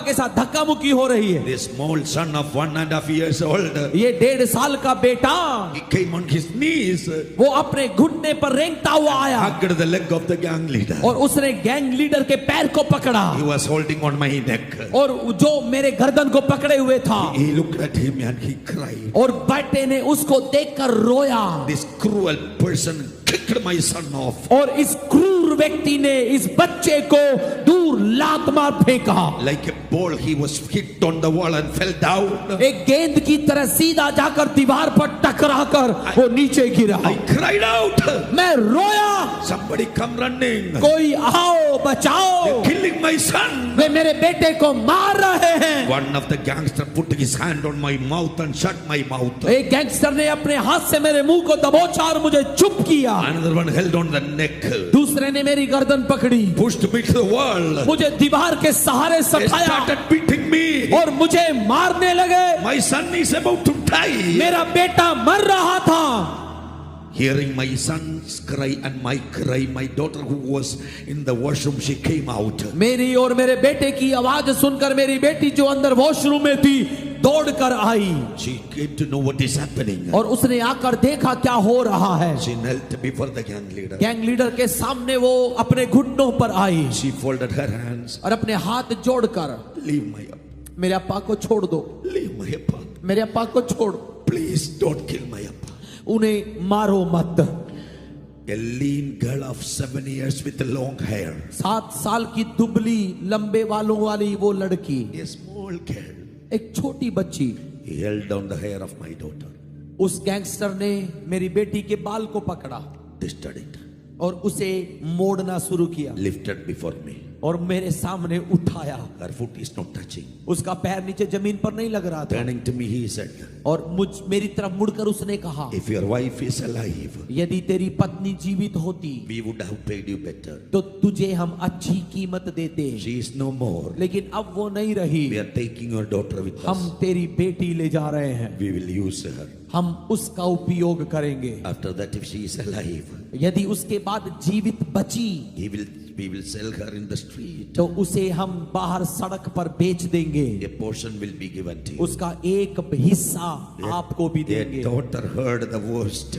के साथ धक्का मुक्की हो रही है। This small son of 1.5 years old. ये 1.5 साल का बेटा He came on his knees. वो अपने घुटने पर रेंगता हुआ आया। Hugged the leg of the gang leader. और उसने गैंग लीडर के पैर को पकड़ा। He was holding on my neck. और जो मेरे गर्दन को पकड़े हुए था। He looked at him and he cried. और बेटे ने उसको देखकर रोया। This cruel person kicked my son off. और इस क्रूर व्यक्ति ने इस बच्चे को दूर लात मार फेंका। Like a ball, he was hit on the wall and fell down. एक गेंद की तरह सीधा जाकर दीवार पर टकरा कर वो नीचे गिरा। I cried out. मैं रोया, Somebody come running. कोई आओ बचाओ, They're killing my son. वे मेरे बेटे को मार रहे हैं। One of the gangsters put his hand on my mouth and shut my mouth. एक गैंगस्टर ने अपने हाथ से मेरे मुंह को दबोचा और मुझे चुप किया। Another one held on the neck. दूसरे ने मेरी गर्दन पकड़ी, Pushed me to the wall. मुझे दीवार के सहारे They सताया started beating me. और मुझे मारने लगे। My son is about to die. मेरा बेटा मर रहा था। Hearing my son's cry and my cry, my daughter who was in the washroom, she came out. मेरी और मेरे बेटे की आवाज सुनकर मेरी बेटी जो अंदर वॉशरूम में थी दौड़ कर आई She came to know what is happening. और उसने आकर देखा क्या हो रहा है। She knelt before the gang leader. Gang leader के सामने वो अपने घुटनों पर आई She folded her hands. और अपने हाथ जोड़कर Leave my up. मेरे अप्पा को छोड़ दो, Leave my up. मेरे अप्पा को छोड़, Please don't kill my up. उन्हें मारो मत। A lean girl of 7 years with long hair. 7 साल की दुबली लंबे बालों वाली वो लड़की, A small girl. एक छोटी बच्ची, He held down the hair of my daughter. उस गैंगस्टर ने मेरी बेटी के बाल को पकड़ा Twisted it. और उसे मोड़ना शुरू किया Lifted before me. और मेरे सामने उठाया। Her foot is not touching. उसका पैर नीचे जमीन पर नहीं लग रहा था Turning to me, he said, और मेरी तरफ मुड़कर उसने कहा, if your wife is alive, यदि तेरी पत्नी जीवित होती we would have paid you better. तो तुझे हम अच्छी कीमत देते, She is no more. लेकिन अब वो नहीं रही। We are taking your daughter with हम us. तेरी बेटी ले जा रहे हैं, We will use her. हम उसका उपयोग करेंगे। After that, if she is alive, यदि उसके बाद जीवित बची we will sell her in the street. तो उसे हम बाहर सड़क पर बेच देंगे। A portion will be given to you. उसका एक हिस्सा आपको भी A देंगे। daughter heard the worst.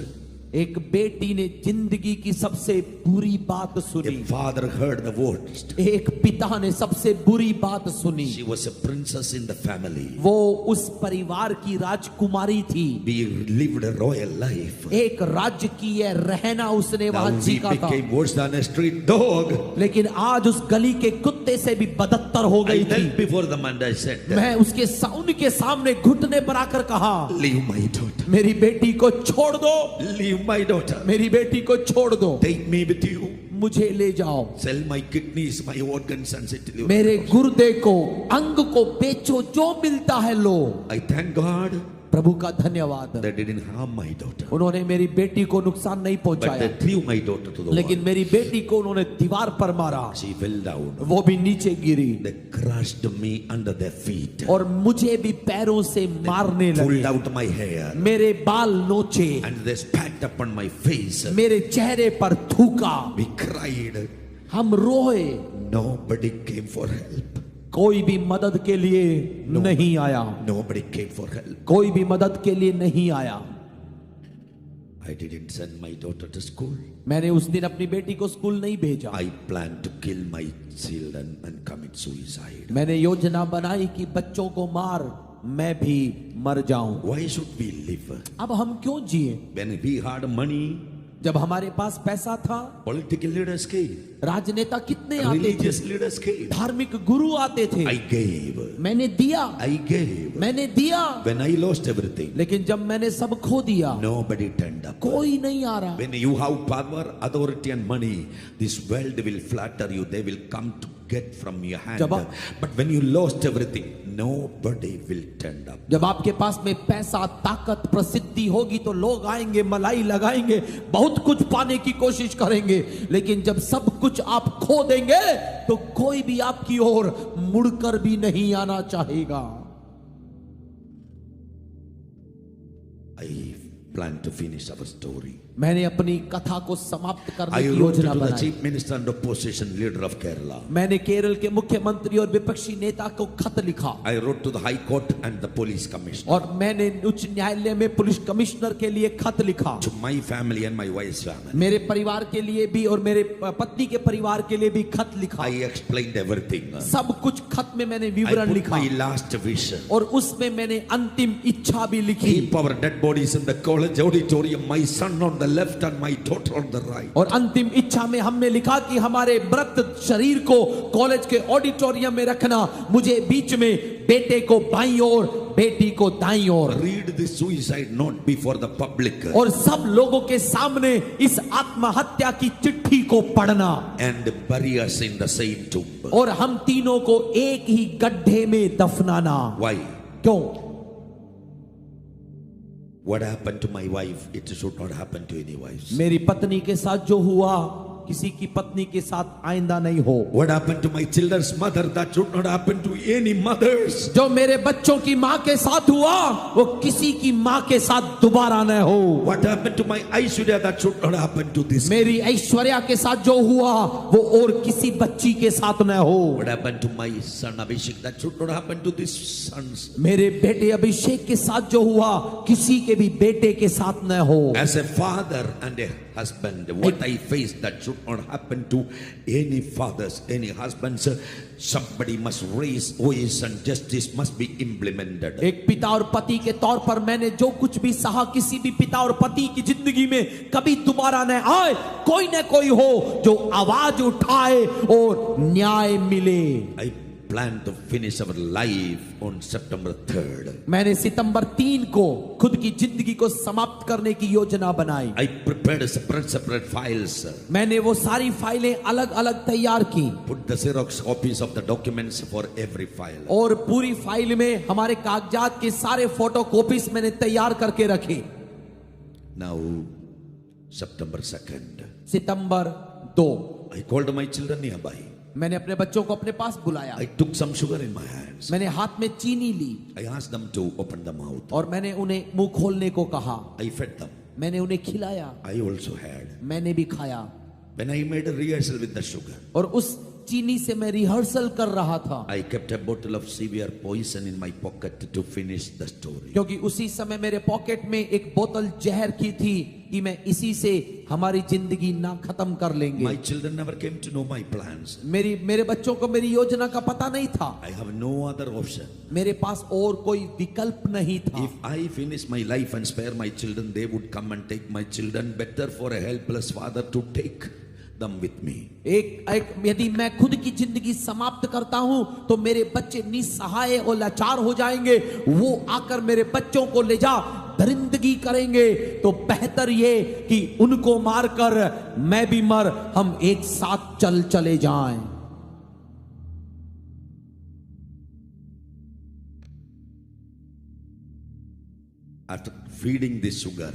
एक बेटी ने जिंदगी की सबसे बुरी बात A सुनी, father heard the worst. एक पिता ने सबसे बुरी बात सुनी। She was a princess in the family. वो उस परिवार की राजकुमारी थी, We lived a royal life. एक राजकीय रहना उसने Now वहां we जीका था, became worse than a street dog. लेकिन आज उस गली के कुत्ते से भी बदत्तर हो I गई थी। knelt before them and I said, मैं उसके उनके सामने घुटने पर आकर कहा, leave my daughter. मेरी बेटी को छोड़ दो, Leave my daughter. मेरी बेटी को छोड़ दो, Take me with you. मुझे ले जाओ, Sell my kidneys, my organs and sit till you. मेरे गुर्दे को अंग को बेचो, जो मिलता है लो। I thank God प्रभु का धन्यवाद, they didn't harm my daughter. उन्होंने मेरी बेटी को नुकसान नहीं But पहुंचाया, they threw my daughter to the लेकिन wall. मेरी बेटी को उन्होंने दीवार पर मारा, She fell down. वो भी नीचे गिरी They crushed me under their feet. और मुझे भी पैरों से मारने Pulled लगे, out my hair. मेरे बाल नोचे, And they spat upon my face. मेरे चेहरे पर थूका। We cried. हम रोए, Nobody came for help. कोई भी मदद के लिए नहीं आया, Nobody came for help. कोई भी मदद के लिए नहीं आया। I didn't send my daughter to school. मैंने उस दिन अपनी बेटी को स्कूल नहीं भेजा। I planned to kill my children and commit suicide. मैंने योजना बनाई कि बच्चों को मार मैं भी मर जाऊं। Why should we live? अब हम क्यों जिए? When we had money, जब हमारे पास पैसा था, political leaders came, राजनेता कितने आते थे, religious leaders came. धार्मिक गुरु आते थे, I gave. मैंने दिया, I gave. मैंने दिया, When I lost everything, लेकिन जब मैंने सब खो दिया, nobody turned up. कोई नहीं आ रहा। When you have power, authority and money, this world will flatter you. They will come to get from your hand. But when you lost everything, nobody will turn up. जब आपके पास में पैसा, ताकत, प्रसिद्धि होगी तो लोग आएंगे, मलाई लगाएंगे, बहुत कुछ पाने की कोशिश करेंगे, लेकिन जब सब कुछ आप खो देंगे तो कोई भी आपकी ओर मुड़कर भी नहीं आना चाहेगा। I plan to finish our story. मैंने अपनी कथा को समाप्त करने I की wrote to योजना the बनाई। chief minister and opposition leader of Kerala. मैंने केरल के मुख्यमंत्री और विपक्षी नेता को खत लिखा I wrote to the high court and the police commissioner. और मैंने उच्च न्यायालय में पुलिस कमिश्नर के लिए खत लिखा। To my family and my wife's family. मेरे परिवार के लिए भी और मेरे पत्नी के परिवार के लिए भी खत लिखा। I explained everything. सब कुछ खत में मैंने I विवरण put लिखा my last wish. और उसमें मैंने अंतिम इच्छा भी लिखी। Keep our dead bodies in the college college auditorium, my son on the left and my daughter on the right. और अंतिम इच्छा में हमने लिखा कि हमारे मृत शरीर को कॉलेज के ऑडिटोरियम में रखना, मुझे बीच में, बेटे को बाईं ओर, बेटी को दाईं ओर। Read the suicide note before the public. और सब लोगों के सामने इस आत्महत्या की चिट्ठी को पढ़ना। And bury us in the same tomb. और हम तीनों को एक ही गड्ढे में दफनाना। Why? क्यों? What happened to my wife? It should not happen to any wives. मेरी पत्नी के साथ जो हुआ, किसी की पत्नी के साथ आइंदा नहीं हो। What happened to my children's mother? That should not happen to any mothers. जो मेरे बच्चों की माँ के साथ हुआ, वो किसी की माँ के साथ दोबारा न हो। What happened to my Aishwarya? That should not happen to this. मेरी ऐश्वर्या के साथ जो हुआ, वो और किसी बच्ची के साथ न हो। What happened to my son Abhishek? That should not happen to these sons. मेरे बेटे अभिषेक के साथ जो हुआ, किसी के भी बेटे के साथ न हो। As a father and a husband, what I faced, that should not happen to any fathers, any husbands. Somebody must raise voice and justice must be implemented. एक पिता और पति के तौर पर मैंने जो कुछ भी सहा, किसी भी पिता और पति की जिंदगी में कभी दोबारा न आए। कोई न कोई हो जो आवाज उठाए और न्याय मिले। I plan to finish our life on September 3rd. मैंने सितंबर 3 को खुद की जिंदगी को समाप्त करने की योजना बनाई। I prepared separate files. मैंने वो सारी फाइलें अलग अलग तैयार की। Put the Xerox copies of the documents for every file. और पूरी फाइल में हमारे कागजात के सारे फोटो कॉपीज मैंने तैयार करके रखे। Now, September 2nd. September 2 I called my children nearby. मैंने अपने बच्चों को अपने पास बुलाया। I took some sugar in my hands. मैंने हाथ में चीनी ली I asked them to open the mouth. और मैंने उन्हें मुंह खोलने को कहा। I fed them. मैंने उन्हें खिलाया, I also had. मैंने भी खाया। When I made a rehearsal with the sugar, और उस चीनी से मैं रिहर्सल कर रहा था, I kept a bottle of severe poison in my pocket to finish the story. क्योंकि उसी समय मेरे पॉकेट में एक बोतल जहर की थी कि मैं इसी से हमारी जिंदगी ना खत्म कर लेंगे। My children never came to know my plans. मेरे बच्चों को मेरी योजना का पता नहीं था। I have no other option. मेरे पास और कोई विकल्प नहीं था। If I finish my life and spare my children, they would come and take my children. Better for a helpless father to take them with me. यदि मैं खुद की जिंदगी समाप्त करता हूं तो मेरे बच्चे निस्सहाय और लाचार हो जाएंगे। वो आकर मेरे बच्चों को ले जा दरिंदगी करेंगे, तो बेहतर ये कि उनको मारकर मैं भी मर, हम एक साथ चले जाएं। After feeding this sugar,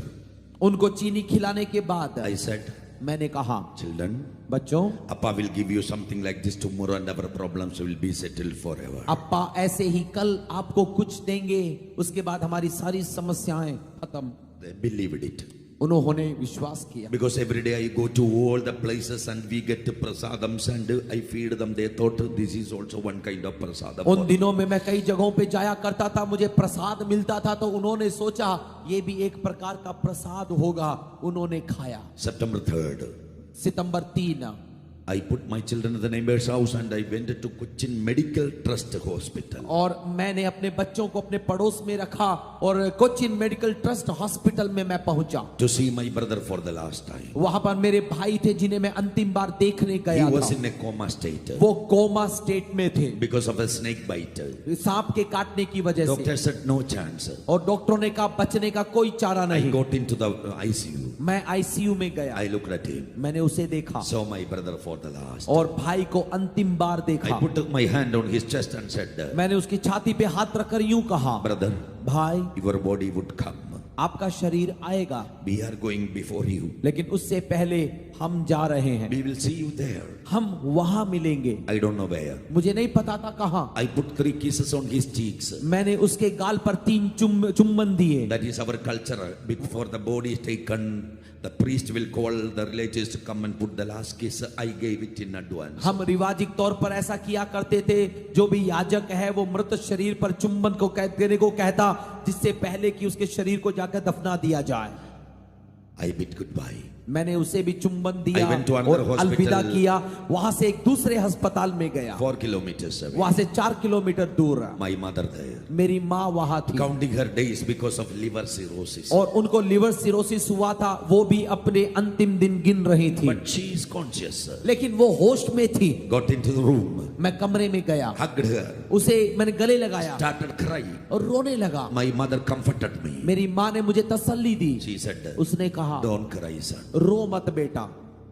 उनको चीनी खिलाने के बाद I said, मैंने कहा, children, बच्चों, Appa will give you something like this tomorrow and our problems will be settled forever. अप्पा ऐसे ही कल आपको कुछ देंगे, उसके बाद हमारी सारी समस्याएं खत्म। They believed it. उन्होंने विश्वास किया। Because every day I go to all the places and we get prasadams and I feed them. They thought this is also one kind of prasadam. उन दिनों में मैं कई जगहों पे जाया करता था, मुझे प्रसाद मिलता था, तो उन्होंने सोचा ये भी एक प्रकार का प्रसाद होगा। उन्होंने खाया। September 3rd, September 3 I put my children in the neighbor's house and I went to Cochin Medical Trust Hospital. और मैंने अपने बच्चों को अपने पड़ोस में रखा और कोचिन मेडिकल ट्रस्ट हॉस्पिटल में मैं पहुंचा। To see my brother for the last time. वहां पर मेरे भाई थे जिन्हें मैं अंतिम बार देखने He गया was था। in a coma state वो कोमा स्टेट में थे because of a snake bite. सांप के काटने की वजह Doctor से। said no chance. और डॉक्टरों ने कहा बचने का कोई चारा I नहीं। got into the ICU. मैं आईसीयू में गया, I looked at him. मैंने उसे देखा Saw my brother for the last. और भाई को अंतिम बार I देखा। put my hand on his chest and said, मैंने उसकी छाती पे हाथ रखकर यूं कहा, brother, भाई your body would come. आपका शरीर आएगा, We are going before you. लेकिन उससे पहले हम जा रहे हैं। We will see you there. हम वहां मिलेंगे। I don't know where. मुझे नहीं पता था कहां। I put 3 kisses on his cheeks. मैंने उसके गाल पर 3 चुम्बन दिए। That is our culture. Before the body is taken, the priest will call the relatives to come and put the last kiss. I gave it in advance. हम रिवाजिक तौर पर ऐसा किया करते थे। जो भी याजक है वो मृत शरीर पर चुम्बन को देने को कहता, जिससे पहले कि उसके शरीर को जाकर दफना दिया जाए। I bid goodbye. मैंने उसे भी चुंबन दिया I went to another और अलविदा hospital. किया। वहां से एक दूसरे अस्पताल में गया, 4 kilometers away. वहां से 4 किलोमीटर दूर। My mother there, मेरी माँ वहां थी counting her days because of liver cirrhosis. और उनको लिवर सिरोसिस हुआ था, वो भी अपने अंतिम दिन गिन रही थी, But she is conscious. लेकिन वो होश में थी। Got into the room, मैं कमरे में गया, hugged her, उसे मैंने गले लगाया started crying. और रोने लगा। My mother comforted me. मेरी माँ ने मुझे तसल्ली दी। She said, उसने कहा, don't cry, son. रो मत बेटा,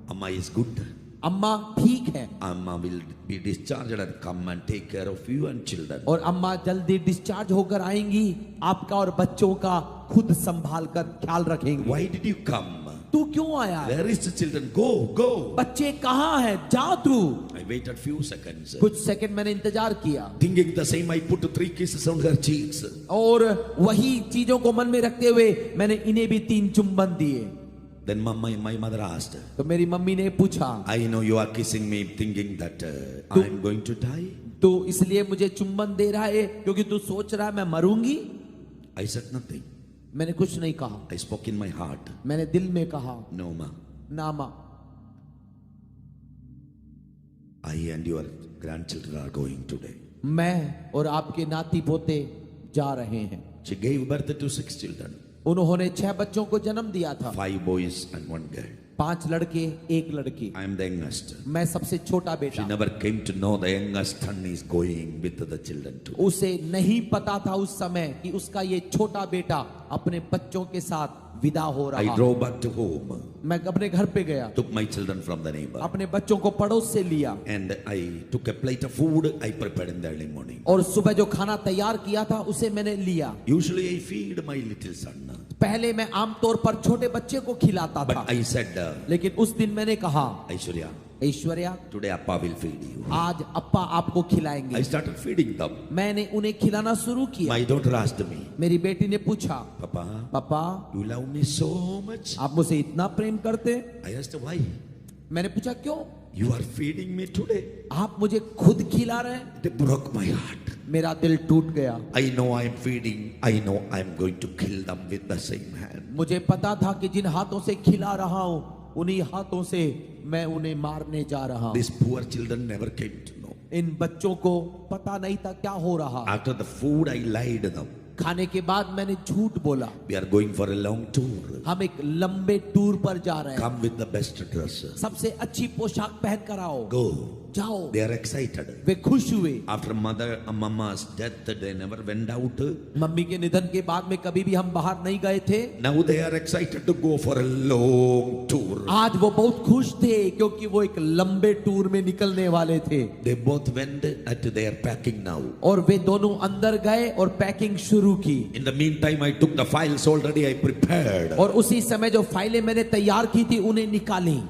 Amma is good. अम्मा ठीक है Amma will be discharged and come and take care of you and children. और अम्मा जल्दी डिस्चार्ज होकर आएंगी, आपका और बच्चों का खुद संभाल कर ख्याल रखेंगी। Why did you come? तू क्यों आया? Where is the children? Go, go. बच्चे कहाँ हैं? जा तू। I waited few seconds. कुछ सेकंड मैंने इंतजार किया Thinking the same, I put 3 kisses on her cheeks. और वही चीजों को मन में रखते हुए मैंने इन्हें भी 3 चुंबन दिए। Then my mother asked, तो मेरी मम्मी ने पूछा, I know you are kissing me thinking that I am going to die. तू इसलिए मुझे चुंबन दे रहा है क्योंकि तू सोच रहा है मैं मरूंगी? I said nothing. मैंने कुछ नहीं कहा, I spoke in my heart. मैंने दिल में कहा, No, ma. ना माँ, I and your grandchildren are going today. मैं और आपके नाती पोते जा रहे हैं। She gave birth to 6 children. उन्होंने 6 बच्चों को जन्म दिया था, 5 boys and 1 girl. 5 लड़के 1 लड़की। I am the youngest. मैं सबसे छोटा She बेटा। never came to know the youngest son is going with the children too. उसे नहीं पता था उस समय कि उसका ये छोटा बेटा अपने बच्चों के साथ विदा हो I रहा। drove back to home, मैं अपने घर पे गया, took my children from the neighbor, अपने बच्चों को पड़ोस से लिया and I took a plate of food I prepared in the early morning. और सुबह जो खाना तैयार किया था उसे मैंने लिया। Usually I feed my little son, पहले मैं आमतौर पर छोटे बच्चे को खिलाता था, but I said, लेकिन उस दिन मैंने कहा, Aishwarya, Aishwarya today Appa will feed you. आज अप्पा आपको खिलाएंगे। I started feeding them. मैंने उन्हें खिलाना शुरू किया। My daughter asked me, मेरी बेटी ने पूछा, Papa, पापा you love me so much? आप मुझे इतना प्रेम करते? I asked why? मैंने पूछा क्यों? You are feeding me today. आप मुझे खुद खिला रहे हैं? They broke my heart. मेरा दिल टूट गया। I know I am feeding. I know I am going to kill them with the same hand. मुझे पता था कि जिन हाथों से खिला रहा हूँ उन्हीं हाथों से मैं उन्हें मारने जा रहा हूँ। These poor children never came to know. इन बच्चों को पता नहीं था क्या हो रहा। After the food, I lied them. खाने के बाद मैंने झूठ बोला। We are going for a long tour. हम एक लंबे टूर पर जा रहे हैं, Come with the best dress. सबसे अच्छी पोशाक पहन कर आओ। Go. जाओ। They are excited. वे खुश हुए। After mama's death, they never went out. Mummy के निधन के बाद में कभी भी हम बाहर नहीं गए थे। Now they are excited to go for a long tour. आज वो बहुत खुश थे क्योंकि वो एक लंबे टूर में निकलने वाले थे। They both went at their packing now. और वे दोनों अंदर गए और पैकिंग शुरू की। In the meantime, I took the files already I prepared. और उसी समय जो फाइलें मैंने तैयार की थी उन्हें निकाली।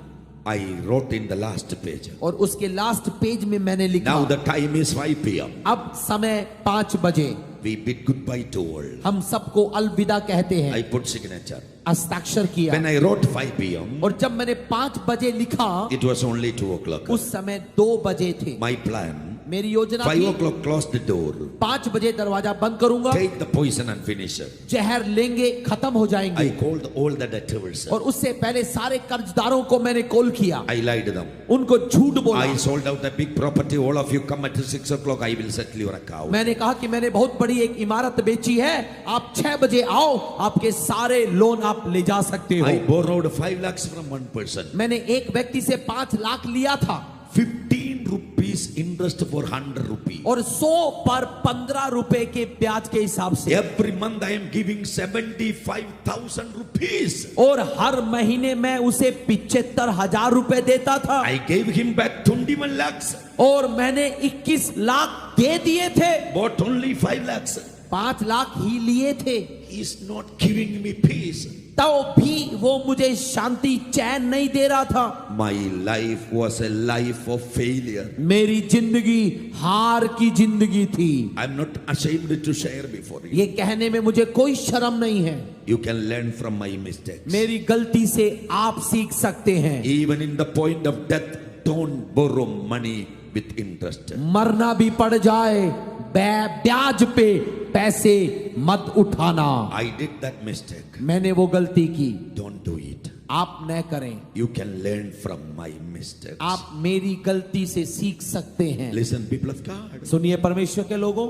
I wrote in the last page. और उसके लास्ट पेज में मैंने लिखा, Now the time is 5 p.m. अब समय 5 बजे। We bid goodbye to all. हम सबको अलविदा कहते हैं। I put signature. हस्ताक्षर किया। When I wrote 5 p.m., और जब मैंने 5 बजे लिखा it was only 2 o'clock. उस समय 2 बजे थे। My plan, मेरी योजना 5 थी o'clock close the door. 5 बजे दरवाजा बंद करूंगा, Take the poison and finish it. जहर लेंगे, खत्म हो जाएंगे। I called all the debtors. और उससे पहले सारे कर्जदारों को मैंने कॉल किया, I lied to them. उनको झूठ बोला। I sold out a big property. All of you come at 6 o'clock. I will settle your account. मैंने कहा कि मैंने बहुत बड़ी एक इमारत बेची है, आप 6 बजे आओ, आपके सारे लोन आप ले जा सकते हो। I borrowed 5 lakhs from one person. मैंने एक व्यक्ति से 5 लाख लिया था 15 rupees interest for 100 rupees. और 100 पर 15 रुपए के ब्याज के हिसाब से। Every month I am giving 75,000 rupees. और हर महीने मैं उसे 75,000 रुपए देता था। I gave him back 21 lakhs. और मैंने 21 लाख दे दिए थे, Bought only 5 lakhs. 5 लाख ही लिए थे। He is not giving me peace. तो भी वो मुझे शांति चैन नहीं दे रहा था। My life was a life of failure. मेरी जिंदगी हार की जिंदगी थी। I'm not ashamed to share before you. ये कहने में मुझे कोई शर्म नहीं है। You can learn from my mistakes. मेरी गलती से आप सीख सकते हैं। Even in the point of death, don't borrow money with interest. मरना भी पड़ जाए, ब्याज पे पैसे मत उठाना। I did that mistake. मैंने वो गलती की, Don't do it. आप न करें। You can learn from my mistakes. आप मेरी गलती से सीख सकते हैं। Listen, people of God. सुनिए परमेश्वर के लोगों,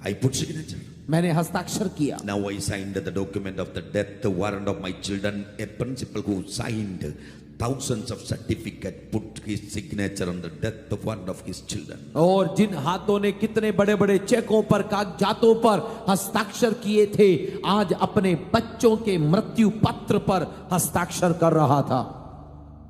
I put signature. मैंने हस्ताक्षर किया। Now I signed the document of the death warrant of my children. A principal who signed thousands of certificates put his signature on the death warrant of his children. और जिन हाथों ने कितने बड़े बड़े चेकों पर, कागजातों पर हस्ताक्षर किए थे, आज अपने बच्चों के मृत्यु पत्र पर हस्ताक्षर कर रहा था।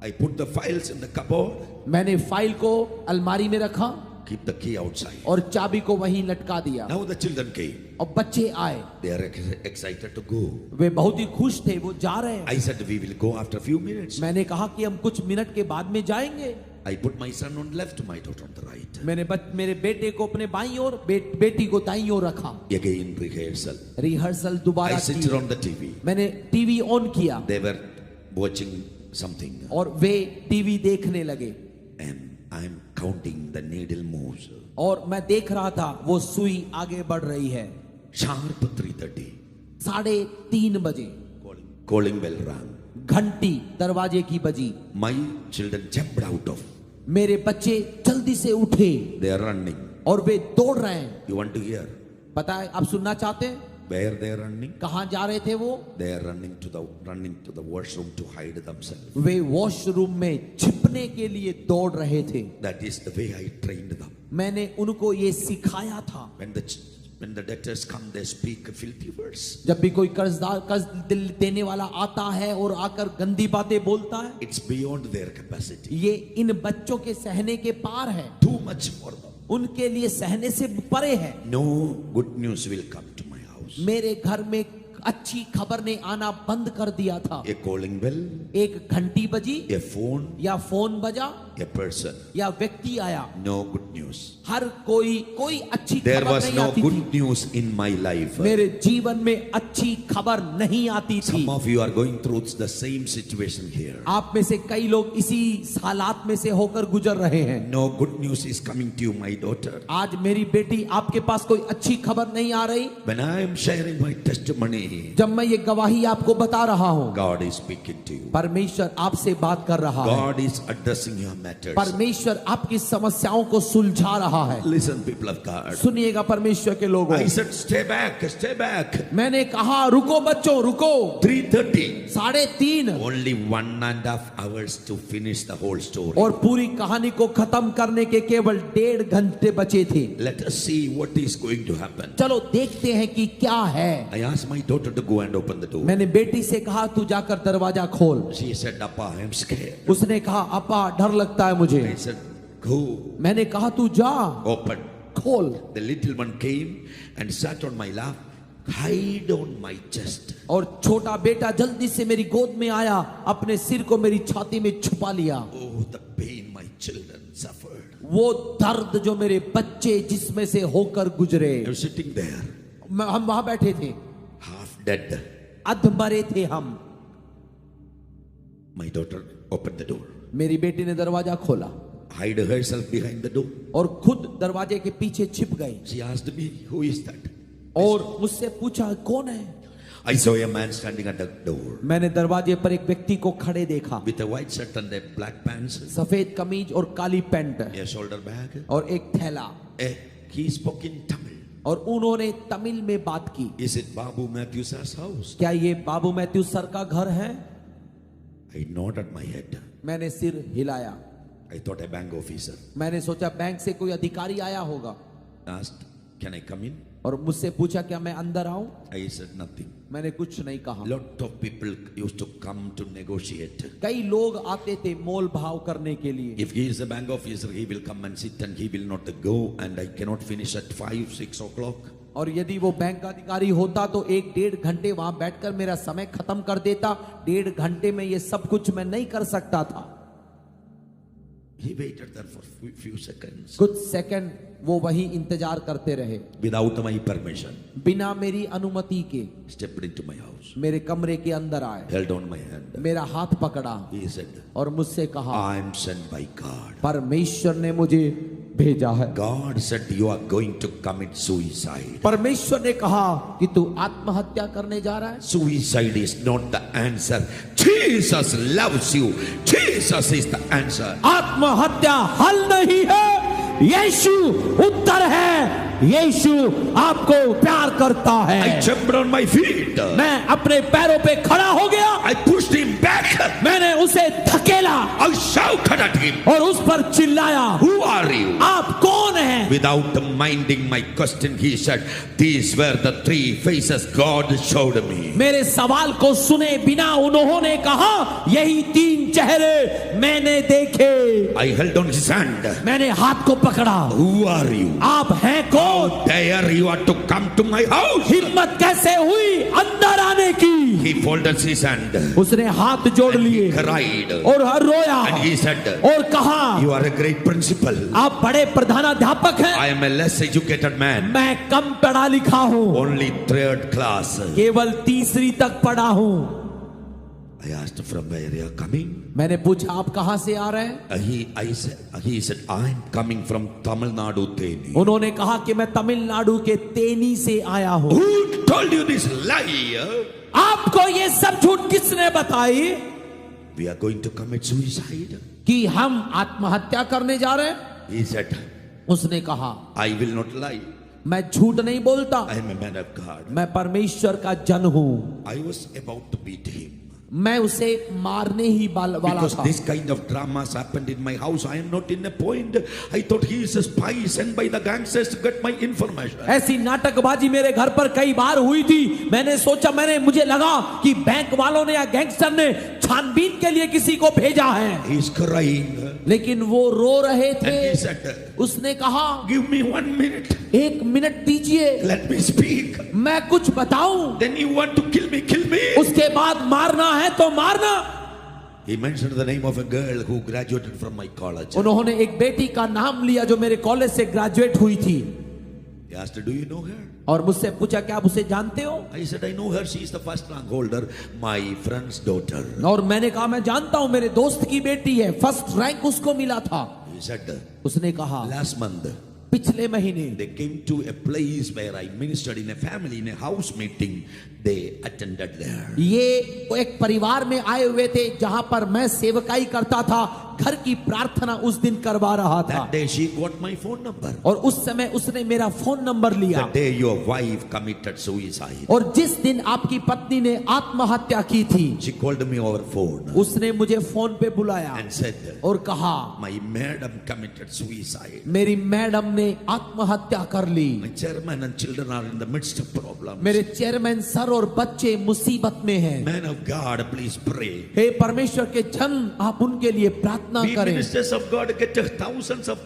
I put the files in the cupboard. मैंने फाइल को अलमारी में रखा Keep the key outside. और चाबी को वहीं लटका दिया। Now the children came. और बच्चे आए, They are excited to go. वे बहुत ही खुश थे, वो जा रहे हैं। I said we will go after a few minutes. मैंने कहा कि हम कुछ मिनट के बाद में जाएंगे। I put my son on left, my daughter on the right. मैंने मेरे बेटे को अपने बाईं ओर, बेटी को दाईं ओर रखा। Again rehearsal. रिहर्सल दोबारा I switched की। on the TV. मैंने टीवी ऑन किया They were watching something. और वे टीवी देखने लगे And I'm counting the needle moves. और मैं देख रहा था वो सुई आगे बढ़ रही है। Sharp 3:30. 3:30 बजे Calling bell rang. घंटी दरवाजे की बजी। My children jumped out of. मेरे बच्चे जल्दी से उठे They are running. और वे दौड़ रहे हैं। You want to hear? पता है, आप सुनना चाहते हैं Where they are running? कहाँ जा रहे थे वो? They are running to the washroom to hide themselves. Way washroom में छिपने के लिए दौड़ रहे थे। That is the way I trained them. मैंने उनको ये सिखाया था। When the debtors come, they speak filthy words. जब भी कोई कर्ज देने वाला आता है और आकर गंदी बातें बोलता है, It's beyond their capacity. ये इन बच्चों के सहने के पार है, Too much for them. उनके लिए सहने से परे है। No good news will come to my house. मेरे घर में अच्छी खबर ने आना बंद कर दिया था। A calling bell, एक घंटी बजी a phone, या फोन बजा a person. या व्यक्ति आया, No good news. हर कोई अच्छी There खबर was नहीं no आती good थी। news in my life. मेरे जीवन में अच्छी खबर नहीं आती थी। Some of you are going through the same situation here. आप में से कई लोग इसी हालात में से होकर गुजर रहे हैं। No good news is coming to you, my daughter. आज मेरी बेटी, आपके पास कोई अच्छी खबर नहीं आ रही। When I am sharing my testimony, जब मैं ये गवाही आपको बता रहा हूँ, God is speaking to you. परमेश्वर आपसे बात कर रहा है। God is addressing your matters. परमेश्वर आपकी समस्याओं को सुलझा रहा है। Listen, people of God. सुनिएगा परमेश्वर के लोगों, I said, stay back, stay back. मैंने कहा रुको बच्चों रुको। 3:30. 3:30 Only 1.5 hours to finish the whole story. और पूरी कहानी को खत्म करने के केवल 1.5 घंटे बचे थे। Let us see what is going to happen. चलो देखते हैं कि क्या है। I asked my daughter to go and open the door. मैंने बेटी से कहा तू जाकर दरवाजा खोल। She said, Appa, I am scared. उसने कहा अपा डर लगता है मुझे। I said, go, मैंने कहा तू जा, open. खोल। The little one came and sat on my lap, hide on my chest. और छोटा बेटा जल्दी से मेरी गोद में आया, अपने सिर को मेरी छाती में छुपा लिया। Oh, the pain my children suffered. वो दर्द जो मेरे बच्चे जिसमें से होकर गुजरे। I was sitting there, हम वहां बैठे थे, half dead. अधमरे थे हम। My daughter opened the door, मेरी बेटी ने दरवाजा खोला hid herself behind the door. और खुद दरवाजे के पीछे छिप गई She asked me, who is that? और मुझसे पूछा कौन है। I saw a man standing at the door मैंने दरवाजे पर एक व्यक्ति को खड़े देखा, with a white shirt and a black pants, सफेद कमीज और काली पैंट a shoulder bag. और एक थैला। He spoke in Tamil. और उन्होंने तमिल में बात की। Is it Babu Matthew's house? क्या ये बाबू मैथ्यू सर का घर है? I nodded my head. मैंने सिर हिलाया। I thought a bank officer. मैंने सोचा बैंक से कोई अधिकारी आया होगा Asked, can I come in? और मुझसे पूछा क्या मैं अंदर आऊं? I said nothing. मैंने कुछ नहीं कहा। Lot of people used to come to negotiate. कई लोग आते थे मोल भाव करने के लिए। If he is a bank officer, he will come and sit and he will not go, and I cannot finish at 5-6 o'clock. और यदि वो बैंक का अधिकारी होता तो 1-1.5 घंटे वहां बैठकर मेरा समय खत्म कर देता। 1.5 घंटे में ये सब कुछ मैं नहीं कर सकता था। He waited there for few seconds. कुछ सेकंड वो वही इंतजार करते रहे, Without my permission, बिना मेरी अनुमति के stepped into my house, मेरे कमरे के अंदर आए, held on my hand. मेरा हाथ पकड़ा He said, और मुझसे कहा I am sent by God. परमेश्वर ने मुझे भेजा है। God said you are going to commit suicide. परमेश्वर ने कहा कि तू आत्महत्या करने जा रहा है। Suicide is not the answer. Jesus loves you. Jesus is the answer. आत्महत्या हल नहीं है, यीशु उत्तर है। यीशु आपको प्यार करता I है। jumped on my feet. मैं अपने पैरों पे खड़ा हो गया, I pushed him back. मैंने उसे धकेला I shouted at him. और उस पर चिल्लाया, Who are you? आप कौन हैं? Without minding my question, he said, these were the three faces God showed me. मेरे सवाल को सुने बिना उन्होंने कहा, यही 3 चेहरे मैंने देखे। I held on his hand. मैंने हाथ को पकड़ा। Who are you? आप हैं कौन? There you are to come to my house. हिम्मत कैसे हुई अंदर आने की? He folded his hand. उसने हाथ जोड़ And he लिए cried. और रोया And he said, और कहा, you are a great principal. आप बड़े प्रधानाध्यापक हैं, I am a less educated man. मैं कम पढ़ा लिखा हूँ, Only 3rd class. केवल 3री तक पढ़ा हूँ। I asked from where you are coming. मैंने पूछा आप कहाँ से आ रहे हैं? He said, I am coming from Tamil Nadu, Theni. उन्होंने कहा कि मैं तमिलनाडु के तेनी से आया हूँ। Who told you this lie? आपको ये सब झूठ किसने बताई We are going to commit suicide. कि हम आत्महत्या करने जा रहे हैं? He said, उसने कहा, I will not lie. मैं झूठ नहीं बोलता, I am a man of God. मैं परमेश्वर का जन हूँ। I was about to beat him. मैं उसे मारने ही वाला Because था। this kind of dramas happened in my house. I am not in a point. I thought he is a spy sent by the gangsters to get my information. ऐसी नाटकबाजी मेरे घर पर कई बार हुई थी। मुझे लगा कि बैंक वालों ने या गैंगस्टर ने छानबीन के लिए किसी को भेजा है। He is crying. लेकिन वो रो रहे And थे। he said, उसने कहा, give me 1 minute. 1 मिनट दीजिए, Let me speak. मैं कुछ बताऊं। Then you want to kill me, kill me. उसके बाद मारना है तो मारना। He mentioned the name of a girl who graduated from my college. उन्होंने एक बेटी का नाम लिया जो मेरे कॉलेज से ग्रेजुएट हुई थी। He asked, do you know her? और मुझसे पूछा, क्या आप उसे जानते हो? I said, I know her. She is the first rank holder, my friend's daughter. और मैंने कहा, मैं जानता हूं, मेरे दोस्त की बेटी है, फर्स्ट रैंक उसको मिला था। He said, उसने कहा, last month पिछले महीने they came to a place where I ministered in a family, in a house meeting. They attended there. ये एक परिवार में आए हुए थे जहां पर मैं सेवकाई करता था। घर की प्रार्थना उस दिन करवा रहा था। That day she got my phone number. और उस समय उसने मेरा फोन नंबर लिया। The day your wife committed suicide. और जिस दिन आपकी पत्नी ने आत्महत्या की थी, She called me over phone उसने मुझे फोन पे बुलाया and said, और कहा, my madam committed suicide. मेरी मैडम ने आत्महत्या कर ली। My chairman and children are in the midst of problems. मेरे चेयरमैन सर और बच्चे मुसीबत में हैं। Man of God, please pray. हे परमेश्वर के जन, आप उनके लिए प्रार्थना We करें। ministers of God get thousands of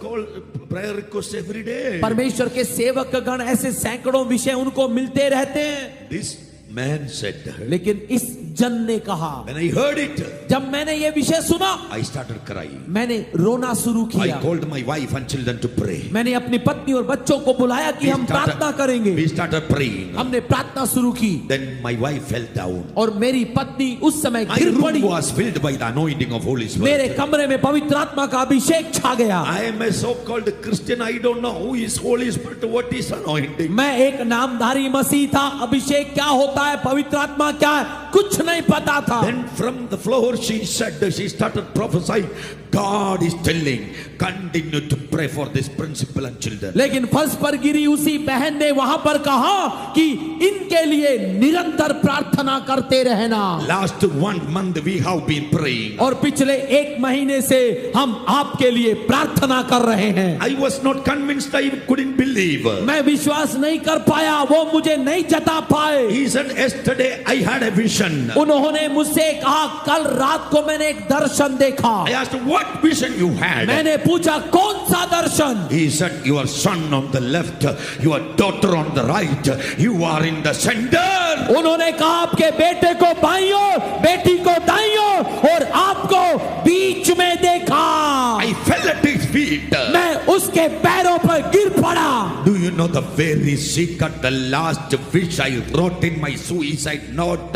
prayer requests every day. परमेश्वर के सेवक गण ऐसे सैकड़ों विषय उनको मिलते रहते हैं। This man said, लेकिन इस जन ने कहा, when I heard it, जब मैंने ये विषय सुना, I started crying. मैंने रोना शुरू I किया। called my wife and children to pray. मैंने अपनी पत्नी और बच्चों को बुलाया कि हम प्रार्थना करेंगे। We started praying. हमने प्रार्थना शुरू की। Then my wife fell down. और मेरी पत्नी उस समय My गिर room पड़ी। was filled by the anointing of Holy मेरे Spirit. कमरे में पवित्र आत्मा का अभिषेक छा गया। I am a so-called Christian. I don't know who is Holy Spirit, what is anointing. मैं एक नामधारी मसीह था। अभिषेक क्या होता है, पवित्र आत्मा क्या है, कुछ नहीं पता था। Then from the floor she said, she started prophesying, God is telling, continue to pray for this principal and children. लेकिन फर्श पर गिरी उसी बहन ने वहां पर कहा कि इनके लिए निरंतर प्रार्थना करते रहना। Last 1 month we have been praying. और पिछले 1 महीने से हम आपके लिए प्रार्थना कर रहे हैं। I was not convinced. I couldn't believe. मैं विश्वास नहीं कर पाया, वो मुझे नहीं जता पाए। He said, yesterday I had a vision. उन्होंने मुझसे कहा, कल रात को मैंने एक दर्शन देखा। I asked, what vision you had? मैंने पूछा, कौन सा दर्शन? He said, your son on the left, your daughter on the right, you are in the center. उन्होंने कहा, आपके बेटे को बाईं ओर, बेटी को दाईं ओर और आपको बीच में देखा। I fell at his feet. मैं उसके पैरों पर गिर पड़ा। Do you know the very secret, the last wish I wrote in my suicide note?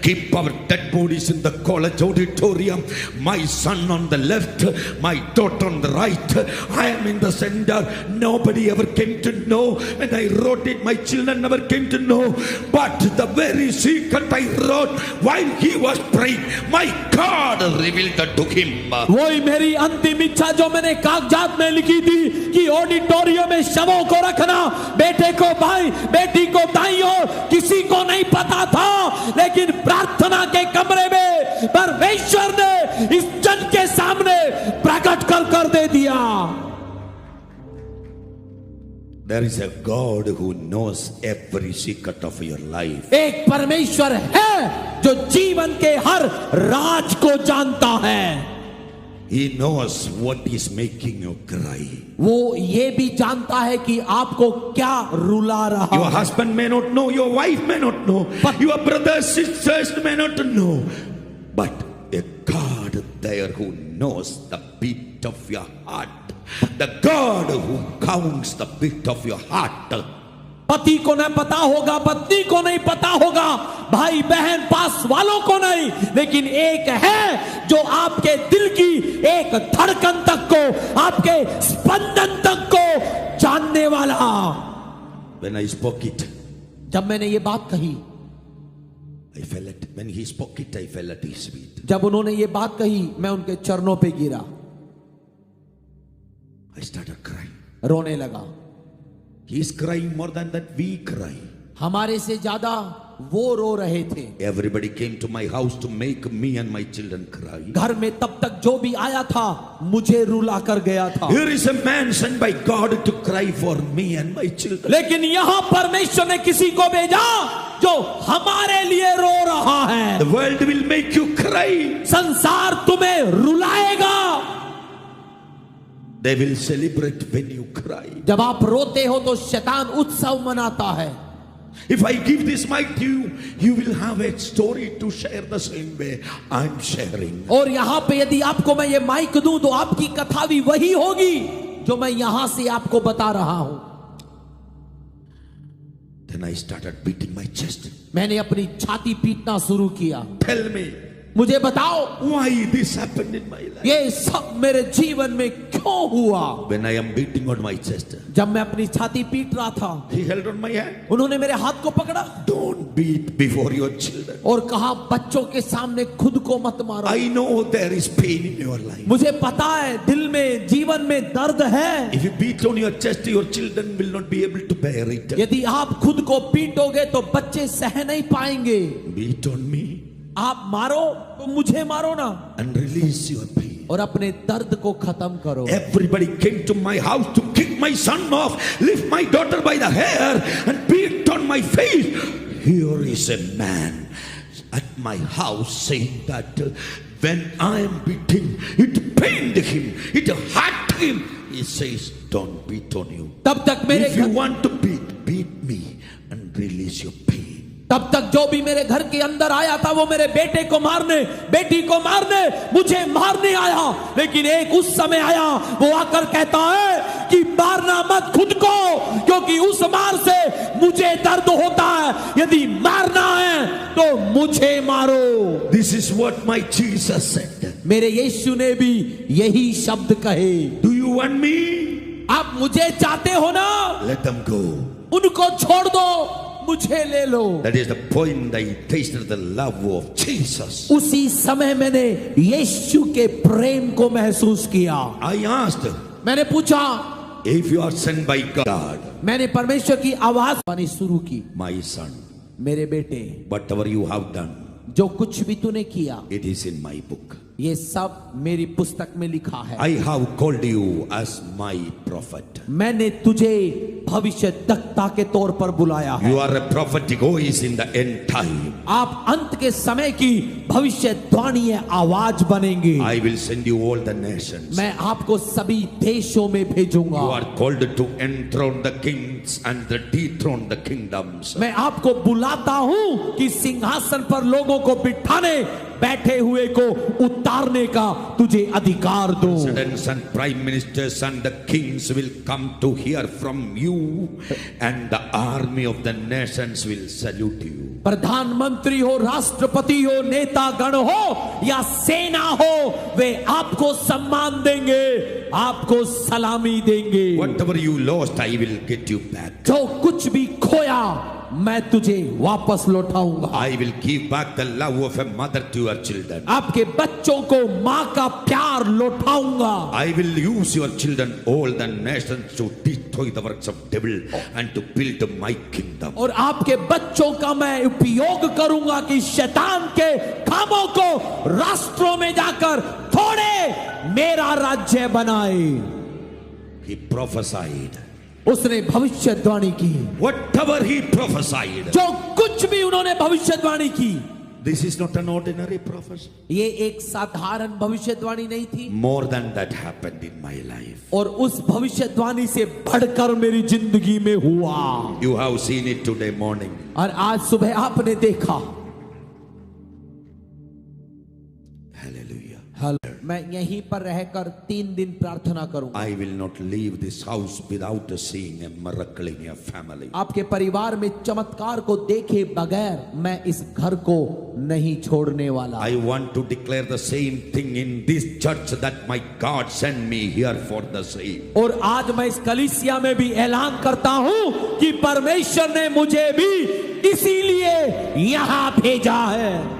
Keep our dead bodies in the college auditorium. My son on the left, my daughter on the right. I am in the center. Nobody ever came to know. When I wrote it, my children never came to know. But the very secret I wrote while he was praying, my God revealed it to him. वही मेरी अंतिम इच्छा जो मैंने कागजात में लिखी थी कि ऑडिटोरियम में शवों को रखना, बेटे को भाई बेटी को दाईं ओर, किसी को नहीं पता था, लेकिन प्रार्थना के कमरे में परमेश्वर ने इस जन के सामने प्रकट कर दे दिया। There is a God who knows every secret of your life. एक परमेश्वर है जो जीवन के हर राज को जानता है। He knows what is making you cry. वो ये भी जानता है कि आपको क्या रुला रहा Your है। husband may not know, your wife may not know, your brothers, sisters may not know, but a God there who knows the beat of your heart, the God who counts the beat of your heart. पति को न पता होगा, पत्नी को नहीं पता होगा, भाई बहन पास वालों को नहीं, लेकिन एक है जो आपके दिल की एक धड़कन तक को, आपके स्पंदन तक को जानने वाला। When I spoke it, जब मैंने ये बात कही, I fell at, when he spoke it, I fell at his feet. जब उन्होंने ये बात कही, मैं उनके चरणों पे गिरा, I started crying. रोने लगा। He is crying more than that we cry. हमारे से ज्यादा वो रो रहे थे। Everybody came to my house to make me and my children cry. घर में तब तक जो भी आया था मुझे रुला कर गया था। Here is a man sent by God to cry for me and my children. लेकिन यहाँ परमेश्वर ने किसी को भेजा जो हमारे लिए रो रहा है। The world will make you cry. संसार तुम्हें रुलाएगा। They will celebrate when you cry. जब आप रोते हो तो शैतान उत्सव मनाता है। If I give this mic to you, you will have a story to share the same way I'm sharing. और यहाँ पे यदि आपको मैं ये माइक दूं तो आपकी कथा भी वही होगी जो मैं यहाँ से आपको बता रहा हूं। Then I started beating my chest. मैंने अपनी छाती पीटना शुरू किया। Tell me, मुझे बताओ why this happened in my life? ये सब मेरे जीवन में क्यों हुआ? When I am beating on my chest, जब मैं अपनी छाती पीट रहा था, he held on my hand. उन्होंने मेरे हाथ को पकड़ा Don't beat before your children. और कहा बच्चों के सामने खुद को मत मारो। I know there is pain in your life. मुझे पता है दिल में जीवन में दर्द है। If you beat on your chest, your children will not be able to bear it. यदि आप खुद को पीटोगे तो बच्चे सह नहीं पाएंगे। Beat on me आप मारो तो मुझे मारो ना, and release your pain. और अपने दर्द को खत्म करो। Everybody came to my house to kick my son off, lift my daughter by the hair and beat on my face. Here is a man at my house saying that when I am beating, it pained him, it hurt him. He says, don't beat on you. तब तक मेरे If you want to beat me and release your pain. तब तक जो भी मेरे घर के अंदर आया था वो मेरे बेटे को मारने, बेटी को मारने, मुझे मारने आया। लेकिन एक उस समय आया, वो आकर कहता है कि मारना मत खुद को, क्योंकि उस मार से मुझे दर्द होता है। यदि मारना है तो मुझे मारो। This is what my Jesus said. मेरे यीशु ने भी यही शब्द कहे। Do you want me? आप मुझे चाहते हो ना? Let them go. उनको छोड़ दो, मुझे ले लो। That is the point I tasted the love of Jesus. उसी समय मैंने यीशु के प्रेम को महसूस किया। I asked, मैंने पूछा, if you are sent by God, मैंने परमेश्वर की आवाज पानी शुरू की। my son, मेरे बेटे, whatever you have done, जो कुछ भी तूने किया, it is in my book. ये सब मेरी पुस्तक में लिखा है। I have called you as my prophet. मैंने तुझे भविष्यद्वक्ता के तौर पर बुलाया है। You are a prophetic voice in the end time. आप अंत के समय की भविष्यवाणी आवाज बनेंगे। I will send you all the nations. मैं आपको सभी देशों में भेजूंगा। You are called to enthrone the kings and to dethrone the kingdoms. मैं आपको बुलाता हूं कि सिंहासन पर लोगों को बिठाने, बैठे हुए को उतारने का तुझे अधिकार दो। Presidents and prime ministers and the kings will come to hear from you, and the army of the nations will salute you. प्रधानमंत्री हो, राष्ट्रपति हो, नेता गण हो या सेना हो, वे आपको सम्मान देंगे, आपको सलामी देंगे। Whatever you lost, I will get you back. जो कुछ भी खोया मैं तुझे वापस लौटाऊंगा। I will give back the love of a mother to her children. आपके बच्चों को माँ का प्यार लौटाऊंगा। I will use your children, all the nations, to destroy the works of devil and to build my kingdom. और आपके बच्चों का मैं उपयोग करूंगा कि शैतान के कामों को राष्ट्रों में जाकर थोड़े मेरा राज्य बनाए। He prophesied. उसने भविष्यवाणी की। Whatever he prophesied. जो कुछ भी उन्होंने भविष्यवाणी की, This is not an ordinary prophecy. ये एक साधारण भविष्यवाणी नहीं थी। More than that happened in my life. और उस भविष्यवाणी से बढ़कर मेरी जिंदगी में हुआ। You have seen it today morning. और आज सुबह आपने देखा। Hallelujah. मैं यहीं पर रहकर 3 दिन प्रार्थना करूंगा। I will not leave this house without seeing a miracle in your family. आपके परिवार में चमत्कार को देखे बगैर मैं इस घर को नहीं छोड़ने वाला। I want to declare the same thing in this church, that my God sent me here for the same. और आज मैं इस कलीसिया में भी ऐलान करता हूं कि परमेश्वर ने मुझे भी इसीलिए यहां भेजा है।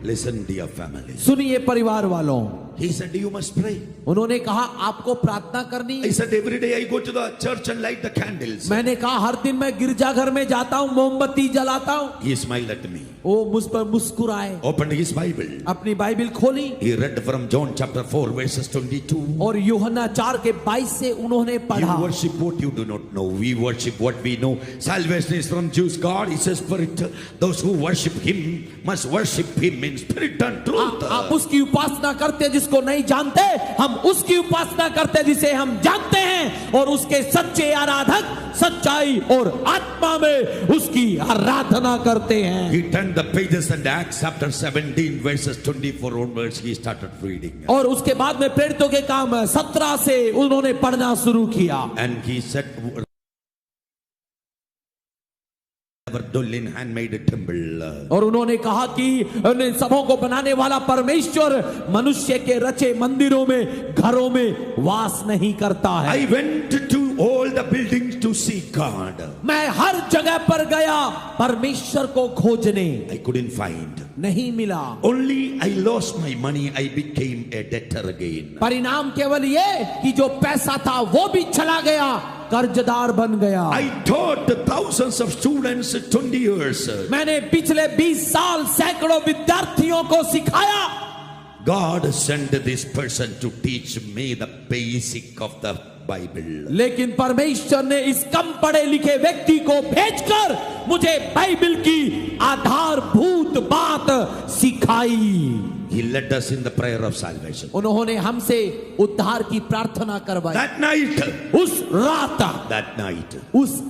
Listen, dear family. सुनिए परिवार वालों, He said, you must pray. उन्होंने कहा आपको प्रार्थना करनी I है। said, every day I go to the church and light the candles. मैंने कहा हर दिन मैं गिरजाघर में जाता हूँ, मोमबत्ती जलाता हूँ। He smiled at me. वो मुझ पर मुस्कुराए, Opened his Bible. अपनी बाइबिल खोली He read from John chapter 4 verses 22. और यूहन्ना 4 के 22 से उन्होंने You पढ़ा। worship what you do not know. We worship what we know. Salvation is from Jews. God is a spirit. Those who worship him must worship him in spirit and truth. आप उसकी उपासना करते जिसको नहीं जानते, हम उसकी उपासना करते जिसे हम जानते हैं, और उसके सच्चे आराधक सच्चाई और आत्मा में उसकी आराधना करते हैं। He turned the pages and Acts chapter 17 verses 24 onwards he started reading. और उसके बाद में प्रेरितों के काम 17 से उन्होंने पढ़ना शुरू किया। And he said, in handmade temple. और उन्होंने कहा कि उन सबों को बनाने वाला परमेश्वर मनुष्य के रचे मंदिरों में, घरों में वास नहीं करता है। I went to all the buildings to see God. मैं हर जगह पर गया परमेश्वर को खोजने, I couldn't find. नहीं मिला। Only I lost my money. I became a debtor again. परिणाम केवल ये कि जो पैसा था वो भी चला गया, कर्जदार बन गया। I taught thousands of students 20 years. मैंने पिछले 20 साल सैकड़ों विद्यार्थियों को सिखाया। God sent this person to teach me the basic of the Bible. लेकिन परमेश्वर ने इस कम पढ़े लिखे व्यक्ति को भेजकर मुझे बाइबल की आधारभूत बात सिखाई। He led us in the prayer of salvation. उन्होंने हमसे उद्धार की प्रार्थना करवाई। That night, उस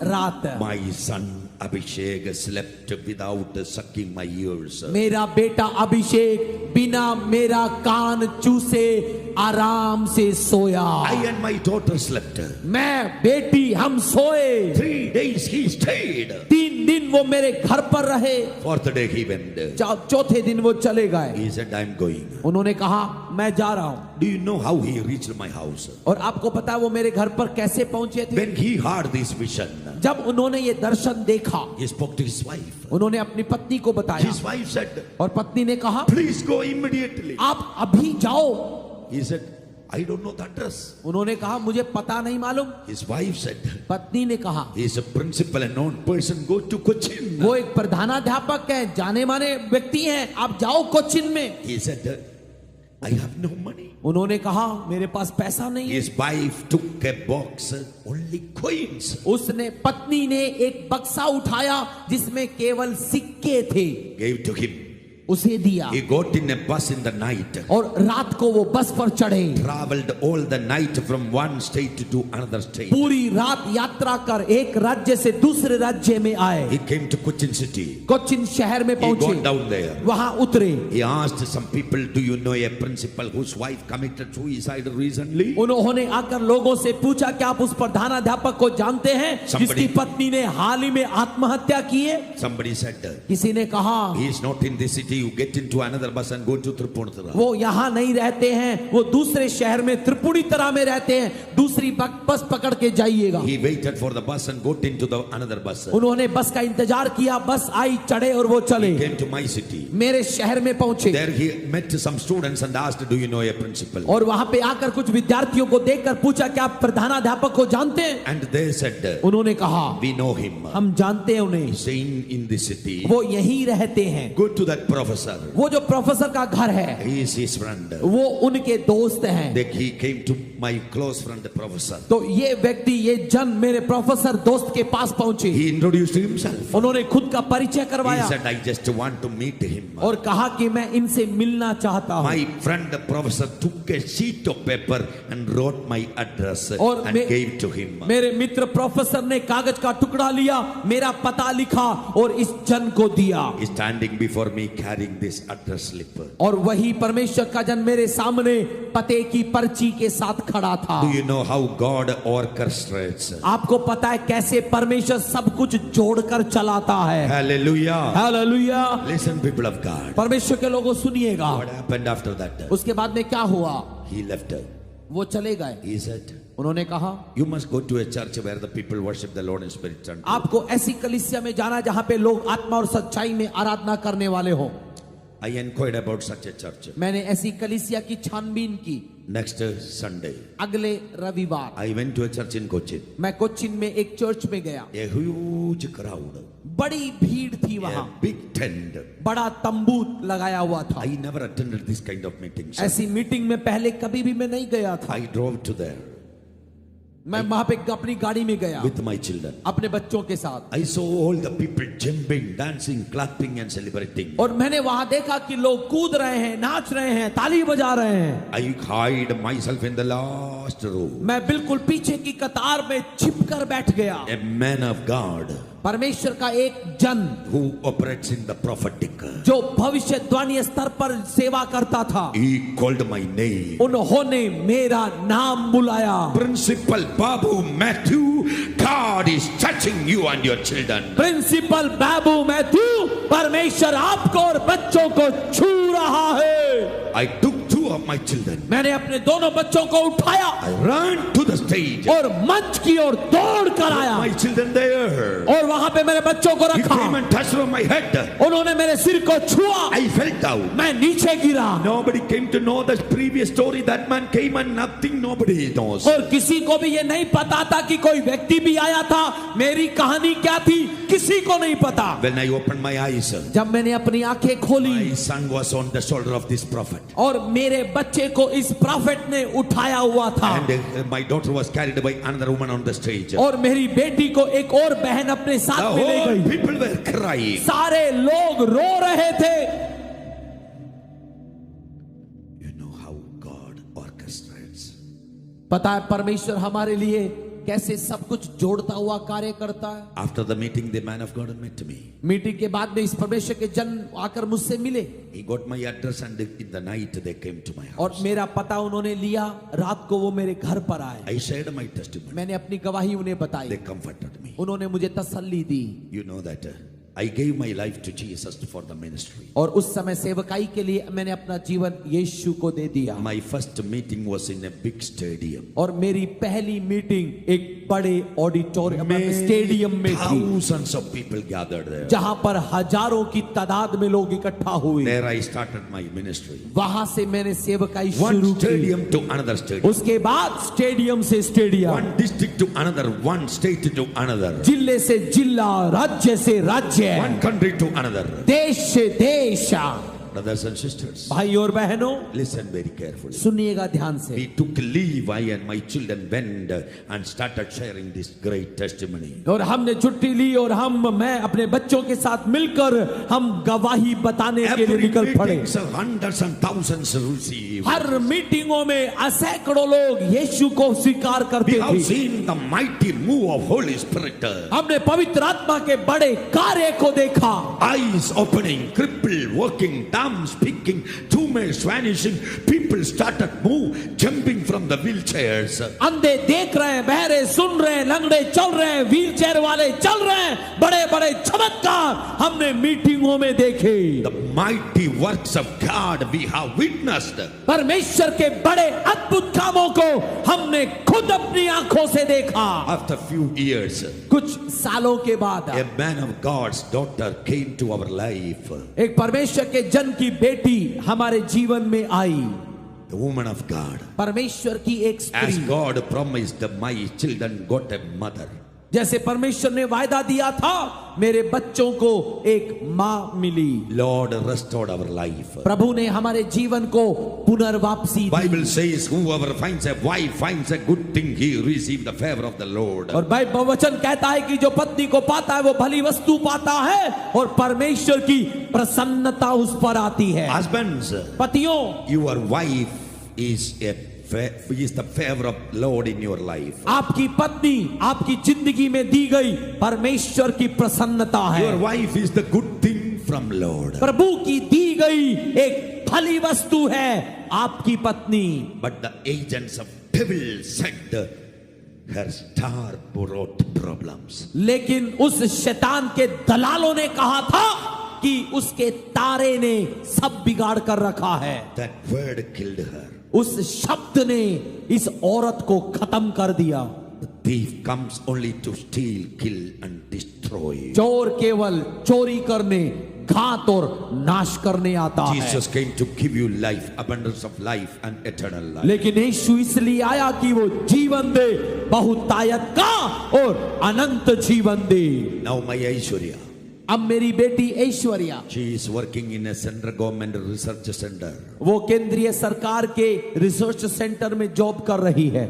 रात my son Abhishek slept without sucking my ears. मेरा बेटा अभिषेक बिना मेरा कान चूसे आराम से सोया। I and my daughter slept. मैं बेटी हम सोए। 3 days he stayed. 3 दिन वो मेरे घर पर रहे। 4th day he went. चौथे दिन वो चले गए। He said, I'm going. उन्होंने कहा मैं जा रहा हूँ। Do you know how he reached my house? और आपको पता है वो मेरे घर पर कैसे पहुंचे थे? When he heard this vision, जब उन्होंने ये दर्शन देखा, he spoke to his wife. उन्होंने अपनी पत्नी को बताया। His wife said, और पत्नी ने कहा please go immediately. आप अभी जाओ। He said, I don't know the address. उन्होंने कहा मुझे पता नहीं मालूम। His wife said, पत्नी ने कहा he is a principal and known person. Go to Cochin. वो एक प्रधानाध्यापक है, जाने माने व्यक्ति हैं, आप जाओ कोचिन में। He said, I have no money. उन्होंने कहा मेरे पास पैसा नहीं है। His wife took a box, only coins. उसने पत्नी ने एक बक्सा उठाया जिसमें केवल सिक्के थे। Gave to him. उसे दिया। He got in a bus in the night, और रात को वो बस पर चढ़े, traveled all the night from one state to another state. पूरी रात यात्रा कर एक राज्य से दूसरे राज्य में आए। He came to Cochin city. Cochin शहर में He got पहुंचे, down there. वहां उतरे। He asked some people, do you know a principal whose wife committed suicide recently? उन्होंने आकर लोगों से पूछा, क्या आप उस प्रधानाध्यापक को जानते हैं जिसकी पत्नी ने हाल ही में आत्महत्या की है? Somebody said, किसी ने कहा, he is not in this city. You get into another bus and go to Tripunithura. वो यहाँ नहीं रहते हैं, वो दूसरे शहर में त्रिपुणितरा में रहते हैं, दूसरी बस पकड़ के जाइएगा। He waited for the bus and got into the another bus. उन्होंने बस का इंतजार किया, बस आई, चढ़े और वो चले। He came to my city. मेरे शहर में पहुंचे। There he met some students and asked, do you know a principal? और वहां पे आकर कुछ विद्यार्थियों को देखकर पूछा, क्या आप प्रधानाध्यापक को जानते हैं? And they said, उन्होंने कहा, we know him. हम जानते हैं उन्हें, Staying in the city. वो यहीं रहते हैं। Go to that professor. वो जो प्रोफेसर का घर है, He is his friend. वो उनके दोस्त हैं। Then he came to my close friend, the professor. तो ये व्यक्ति, ये जन मेरे प्रोफेसर दोस्त के पास पहुंचे। He introduced himself. उन्होंने खुद का परिचय He करवाया said, I just want to meet him. और कहा कि मैं इनसे मिलना चाहता हूँ। My friend, the professor, took a sheet of paper and wrote my address और and gave to him. मेरे मित्र प्रोफेसर ने कागज का टुकड़ा लिया, मेरा पता लिखा और इस जन को दिया। He's standing before me carrying this address slip. और वही परमेश्वर का जन मेरे सामने पते की पर्ची के साथ खड़ा था। Do you know how God orchestrates? आपको पता है कैसे परमेश्वर सब कुछ जोड़कर चलाता है। Hallelujah. Hallelujah. Listen, people of God. परमेश्वर के लोगों सुनिएगा। What happened after that? उसके बाद में क्या हुआ? He left. वो चले गए। He said, उन्होंने कहा, you must go to a church where the people worship the Lord in spirit and truth. आपको ऐसी कलीसिया में जाना जहां पे लोग आत्मा और सच्चाई में आराधना करने वाले हो। I inquired about such a church. मैंने ऐसी कलीसिया की छानबीन की। Next Sunday, अगले रविवार I went to a church in Cochin. मैं कोचिन में एक चर्च में गया। A huge crowd. बड़ी भीड़ थी वहां, A big tent. बड़ा तंबू लगाया हुआ था। I never attended this kind of meetings. ऐसी मीटिंग में पहले कभी भी मैं नहीं गया था। I drove to there मैं वहां पे अपनी गाड़ी में गया with my children. अपने बच्चों के साथ, I saw all the people jumping, dancing, clapping and celebrating. और मैंने वहां देखा कि लोग कूद रहे हैं, नाच रहे हैं, ताली बजा रहे हैं। I hid myself in the last row. मैं बिल्कुल पीछे की कतार में छिपकर बैठ गया। A man of God परमेश्वर का एक जन who operates in the prophetic. जो भविष्यवाणी स्तर पर सेवा करता था, He called my name. उन्होंने मेरा नाम बुलाया। Principal Babu Matthew, God is touching you and your children. Principal Babu Matthew, परमेश्वर आपको और बच्चों को छू रहा है। I took two of my children. मैंने अपने दोनों बच्चों को उठाया I ran to the stage. और मंच की ओर दौड़ कर आया My children there. और वहां पे मेरे बच्चों को He रखा। came and touched on my head. उन्होंने मेरे सिर को छुआ, I fell down. मैं नीचे गिरा। Nobody came to know the previous story. That man came and nothing nobody knows. और किसी को भी ये नहीं पता था कि कोई व्यक्ति भी आया था। मेरी कहानी क्या थी, किसी को नहीं पता। When I opened my eyes, जब मैंने अपनी आंखें खोली my son was on the shoulder of this prophet. और मेरे बच्चे को इस प्रॉफिट ने उठाया हुआ था, And my daughter was carried by another woman on the stage. और मेरी बेटी को एक और बहन अपने The साथ में ले whole गई। people were crying. सारे लोग रो रहे थे। You know how God orchestrates. पता है परमेश्वर हमारे लिए कैसे सब कुछ जोड़ता हुआ कार्य करता है। After the meeting, the man of God met me. Meeting के बाद में इस परमेश्वर के जन आकर मुझसे मिले He got my address and in the night they came to my और house. मेरा पता उन्होंने लिया। रात को वो मेरे घर पर आए। I shared my testimony. मैंने अपनी गवाही उन्हें They बताई। comforted me. उन्होंने मुझे तसल्ली दी। You know that I gave my life to Jesus for the ministry. और उस समय सेवकाई के लिए मैंने अपना जीवन यीशु को दे दिया। My first meeting was in a big stadium. और मेरी पहली मीटिंग एक बड़े ऑडिटोरियम स्टेडियम में थी, Thousands of people gathered there. जहां पर हजारों की तादाद में लोग इकट्ठा हुए। There I started my ministry. वहां से मैंने सेवकाई One शुरू की। stadium to another stadium. उसके बाद स्टेडियम से stadium, One district to another. One state to another. जिले से जिला, राज्य से राज्य, One country to another. देश से देश। Brothers and sisters, भाई और बहनों, listen very carefully. सुनिएगा ध्यान से। We took leave, I and my children went and started sharing this great testimony. और हमने छुट्टी ली और मैं अपने बच्चों के साथ मिलकर हम गवाही बताने के लिए Every निकल पड़े। meeting, hundreds and thousands receive. हर मीटिंगों में सैकड़ों लोग यीशु को स्वीकार करते We have थे। seen the mighty move of Holy Spirit. हमने पवित्र आत्मा के बड़े कार्य को देखा। Eyes opening, crippled walking, dumb speaking, tumors vanishing. People started jumping from the wheelchairs. अंधे देख रहे हैं, बहरे सुन रहे हैं, लंगड़े चल रहे हैं, व्हील चेयर वाले चल रहे हैं। बड़े बड़े चमत्कार हमने मीटिंगों में देखे। The mighty works of God we have witnessed. परमेश्वर के बड़े अद्भुत कामों को हमने खुद अपनी आंखों से देखा। After few years, कुछ सालों के बाद a man of God's daughter came to our life. एक परमेश्वर के जन की बेटी हमारे जीवन में आई। The woman of God. परमेश्वर की एक As स्त्री, God promised, my children got a mother. जैसे परमेश्वर ने वायदा दिया था, मेरे बच्चों को एक माँ मिली। Lord restored our life. प्रभु ने हमारे जीवन को पुनर्वापसी दी। Bible says, whoever finds a wife finds a good thing, he receives the favor of the Lord. और बाइबल वचन कहता है कि जो पत्नी को पाता है वो भली वस्तु पाता है और परमेश्वर की प्रसन्नता उस पर आती है। Husbands, पतियों, your wife is the favor of Lord in your life. आपकी पत्नी आपकी जिंदगी में दी गई परमेश्वर की प्रसन्नता है। Your wife is the good thing from Lord. प्रभु की दी गई एक भली वस्तु है आपकी पत्नी। But the agents of devil said her star brought problems. लेकिन उस शैतान के दलालों ने कहा था कि उसके तारे ने सब बिगाड़ कर रखा है। That word killed her. उस शब्द ने इस औरत को खत्म कर दिया। The thief comes only to steal, kill and destroy. चोर केवल चोरी करने, घात और नाश करने आता है। Jesus came to give you life, abundance of life and eternal life. लेकिन यीशु इसलिए आया कि वो जीवन दे, बहुतायत का और अनंत जीवन दे। Now my Aishwarya, अब मेरी बेटी Aishwarya, she is working in a central government research center. वो केंद्रीय सरकार के रिसर्च सेंटर में जॉब कर रही है।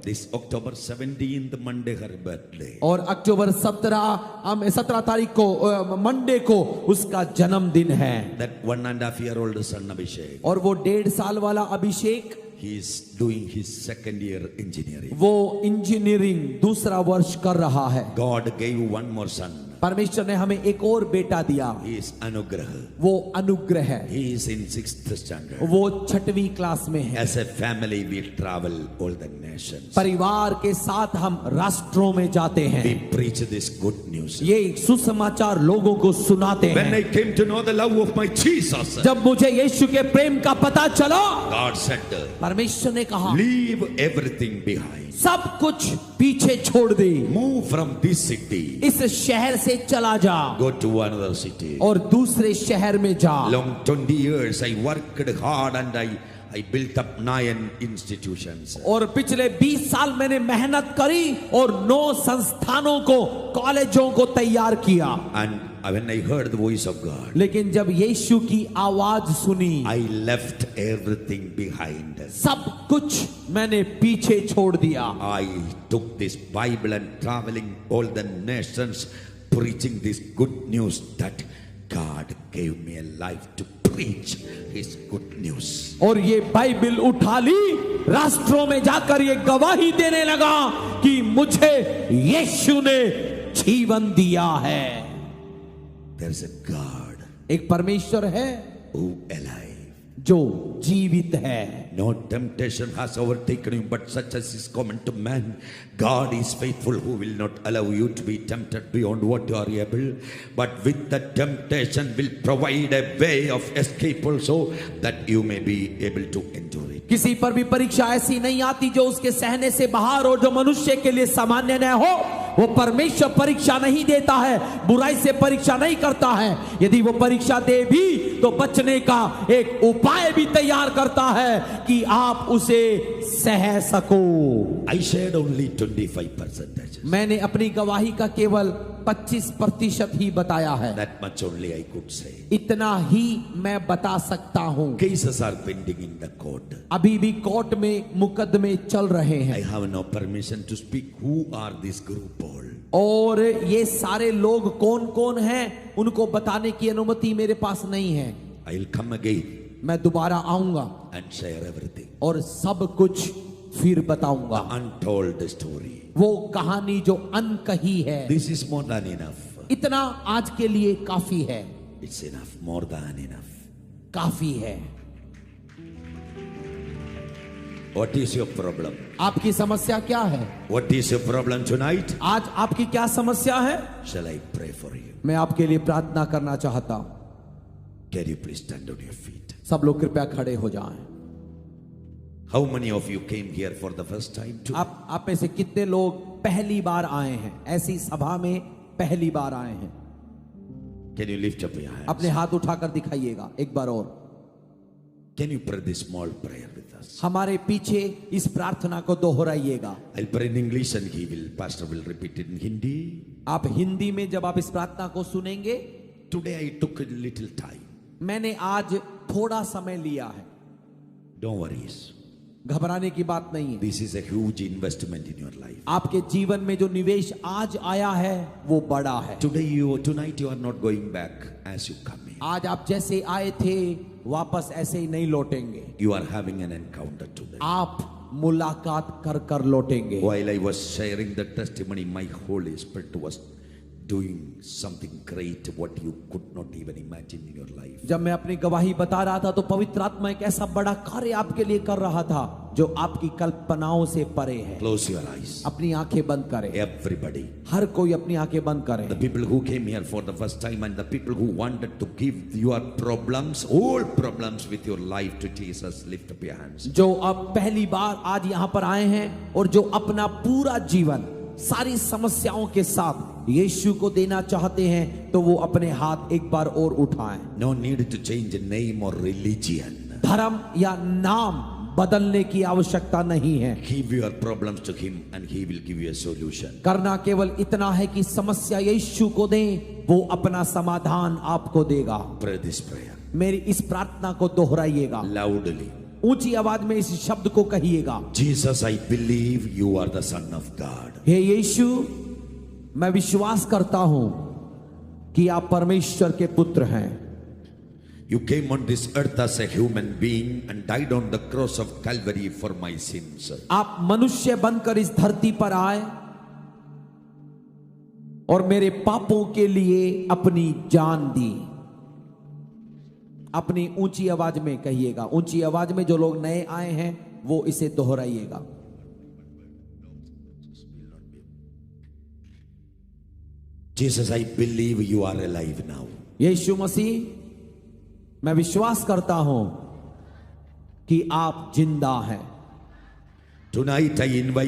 This October 17th, Monday, her birthday. और अक्टूबर 17 तारीख को मंडे को उसका जन्मदिन है। That 1.5-year-old son Abhishek, और वो 1.5 साल वाला अभिषेक, he is doing his second year engineering. वो इंजीनियरिंग दूसरा वर्ष कर रहा है। God gave one more son. परमेश्वर ने हमें एक और बेटा दिया, He is Anugrah. वो अनुग्रह है। He is in 6th standard. वो 6वीं क्लास में है। As a family, we travel all the nations. परिवार के साथ हम राष्ट्रों में जाते हैं। We preach this good news. ये सुसमाचार लोगों को सुनाते When I हैं। came to know the love of my Jesus, जब मुझे यीशु के प्रेम का पता चला, God said, परमेश्वर ने कहा, leave everything behind. सब कुछ पीछे छोड़ दे, Move from this city. इस शहर से चला जा Go to another city. और दूसरे शहर में जा। Long 20 years I worked hard and I built up 9 institutions. और पिछले 20 साल मैंने मेहनत करी और 9 संस्थानों को, कॉलेजों को तैयार किया। And when I heard the voice of God, लेकिन जब यीशु की आवाज सुनी, I left everything behind. सब कुछ मैंने पीछे छोड़ दिया। I took this Bible and traveling all the nations, preaching this good news that God gave me a life to preach His good news. और ये बाइबल उठा ली, राष्ट्रों में जाकर ये गवाही देने लगा कि मुझे यीशु ने जीवन दिया है। There's a God एक परमेश्वर है who alive. जो जीवित है। No temptation has overtaken you, but such as is common to man. God is faithful, who will not allow you to be tempted beyond what you are able, but with the temptation will provide a way of escape also, that you may be able to endure it. किसी पर भी परीक्षा ऐसी नहीं आती जो उसके सहने से बाहर और जो मनुष्य के लिए सामान्य न हो। वो परमेश्वर परीक्षा नहीं देता है, बुराई से परीक्षा नहीं करता है। यदि वो परीक्षा दे भी तो बचने का एक उपाय भी तैयार करता है कि आप उसे सह सको। I shared only 25%. मैंने अपनी गवाही का केवल 25% ही बताया है। That much only I could say. इतना ही मैं बता सकता हूं। Cases are pending in the court. अभी भी कोर्ट में मुकदमे चल रहे I हैं have no permission to speak who are this group all. और ये सारे लोग कौन कौन हैं उनको बताने की अनुमति मेरे पास नहीं है। I'll come again मैं दोबारा आऊंगा and share everything. और सब कुछ फिर बताऊंगा। Untold story. वो कहानी जो अनकही है, This is more than enough. इतना आज के लिए काफी है, It's enough, more than enough. काफी है। What is your problem? आपकी समस्या क्या है? What is your problem tonight? आज आपकी क्या समस्या है? Shall I pray for you? मैं आपके लिए प्रार्थना करना चाहता हूं। Can you please stand on your feet? सब लोग कृपया खड़े हो जाएं। How many of you came here for the first time too? आप में से कितने लोग पहली बार आए हैं? ऐसी सभा में पहली बार आए हैं? Can you lift up your hands? अपने हाथ उठाकर दिखाइएगा एक बार और। Can you pray this small prayer with us? हमारे पीछे इस प्रार्थना को दोहराइएगा। I'll pray in English and Pastor will repeat it in Hindi. आप हिंदी में जब आप इस प्रार्थना को सुनेंगे, Today I took a little time. मैंने आज थोड़ा समय लिया है। Don't worry. घबराने की बात नहीं है। This is a huge investment in your life. आपके जीवन में जो निवेश आज आया है वो बड़ा है। Tonight you are not going back as you come in. आज आप जैसे आए थे वापस ऐसे ही नहीं लौटेंगे। You are having an encounter today. आप मुलाकात कर कर लौटेंगे। While I was sharing the testimony, my Holy Spirit was doing something great what you could not even imagine in your life. जब मैं अपनी गवाही बता रहा था तो पवित्र आत्मा एक ऐसा बड़ा कार्य आपके लिए कर रहा था जो आपकी कल्पनाओं से परे है। Close your eyes. अपनी आंखें बंद करें। Everybody. हर कोई अपनी आंखें बंद करे। The people who came here for the first time and the people who wanted to give your problems, all problems with your life to Jesus, lift up your hands. जो अब पहली बार आज यहाँ पर आए हैं और जो अपना पूरा जीवन सारी समस्याओं के साथ यीशु को देना चाहते हैं तो वो अपने हाथ एक बार और उठाएं। No need to change name or religion. धर्म या नाम बदलने की आवश्यकता नहीं है। Give your problems to him and he will give you a solution. करना केवल इतना है कि समस्या यीशु को दें, वो अपना समाधान आपको देगा। Pray this prayer. मेरी इस प्रार्थना को दोहराइएगा Loudly. ऊंची आवाज में इस शब्द को कहिएगा। Jesus, I believe you are the Son of God. हे यीशु, मैं विश्वास करता हूं कि आप परमेश्वर के पुत्र हैं। You came on this earth as a human being and died on the cross of Calvary for my sins. आप मनुष्य बनकर इस धरती पर आए और मेरे पापों के लिए अपनी जान दी। अपनी ऊंची आवाज में कहिएगा। ऊंची आवाज में जो लोग नए आए हैं वो इसे दोहराइएगा। Jesus, I believe you are alive now. यीशु मसीह, मैं विश्वास करता हूं कि आप जिंदा हैं। Tonight I invite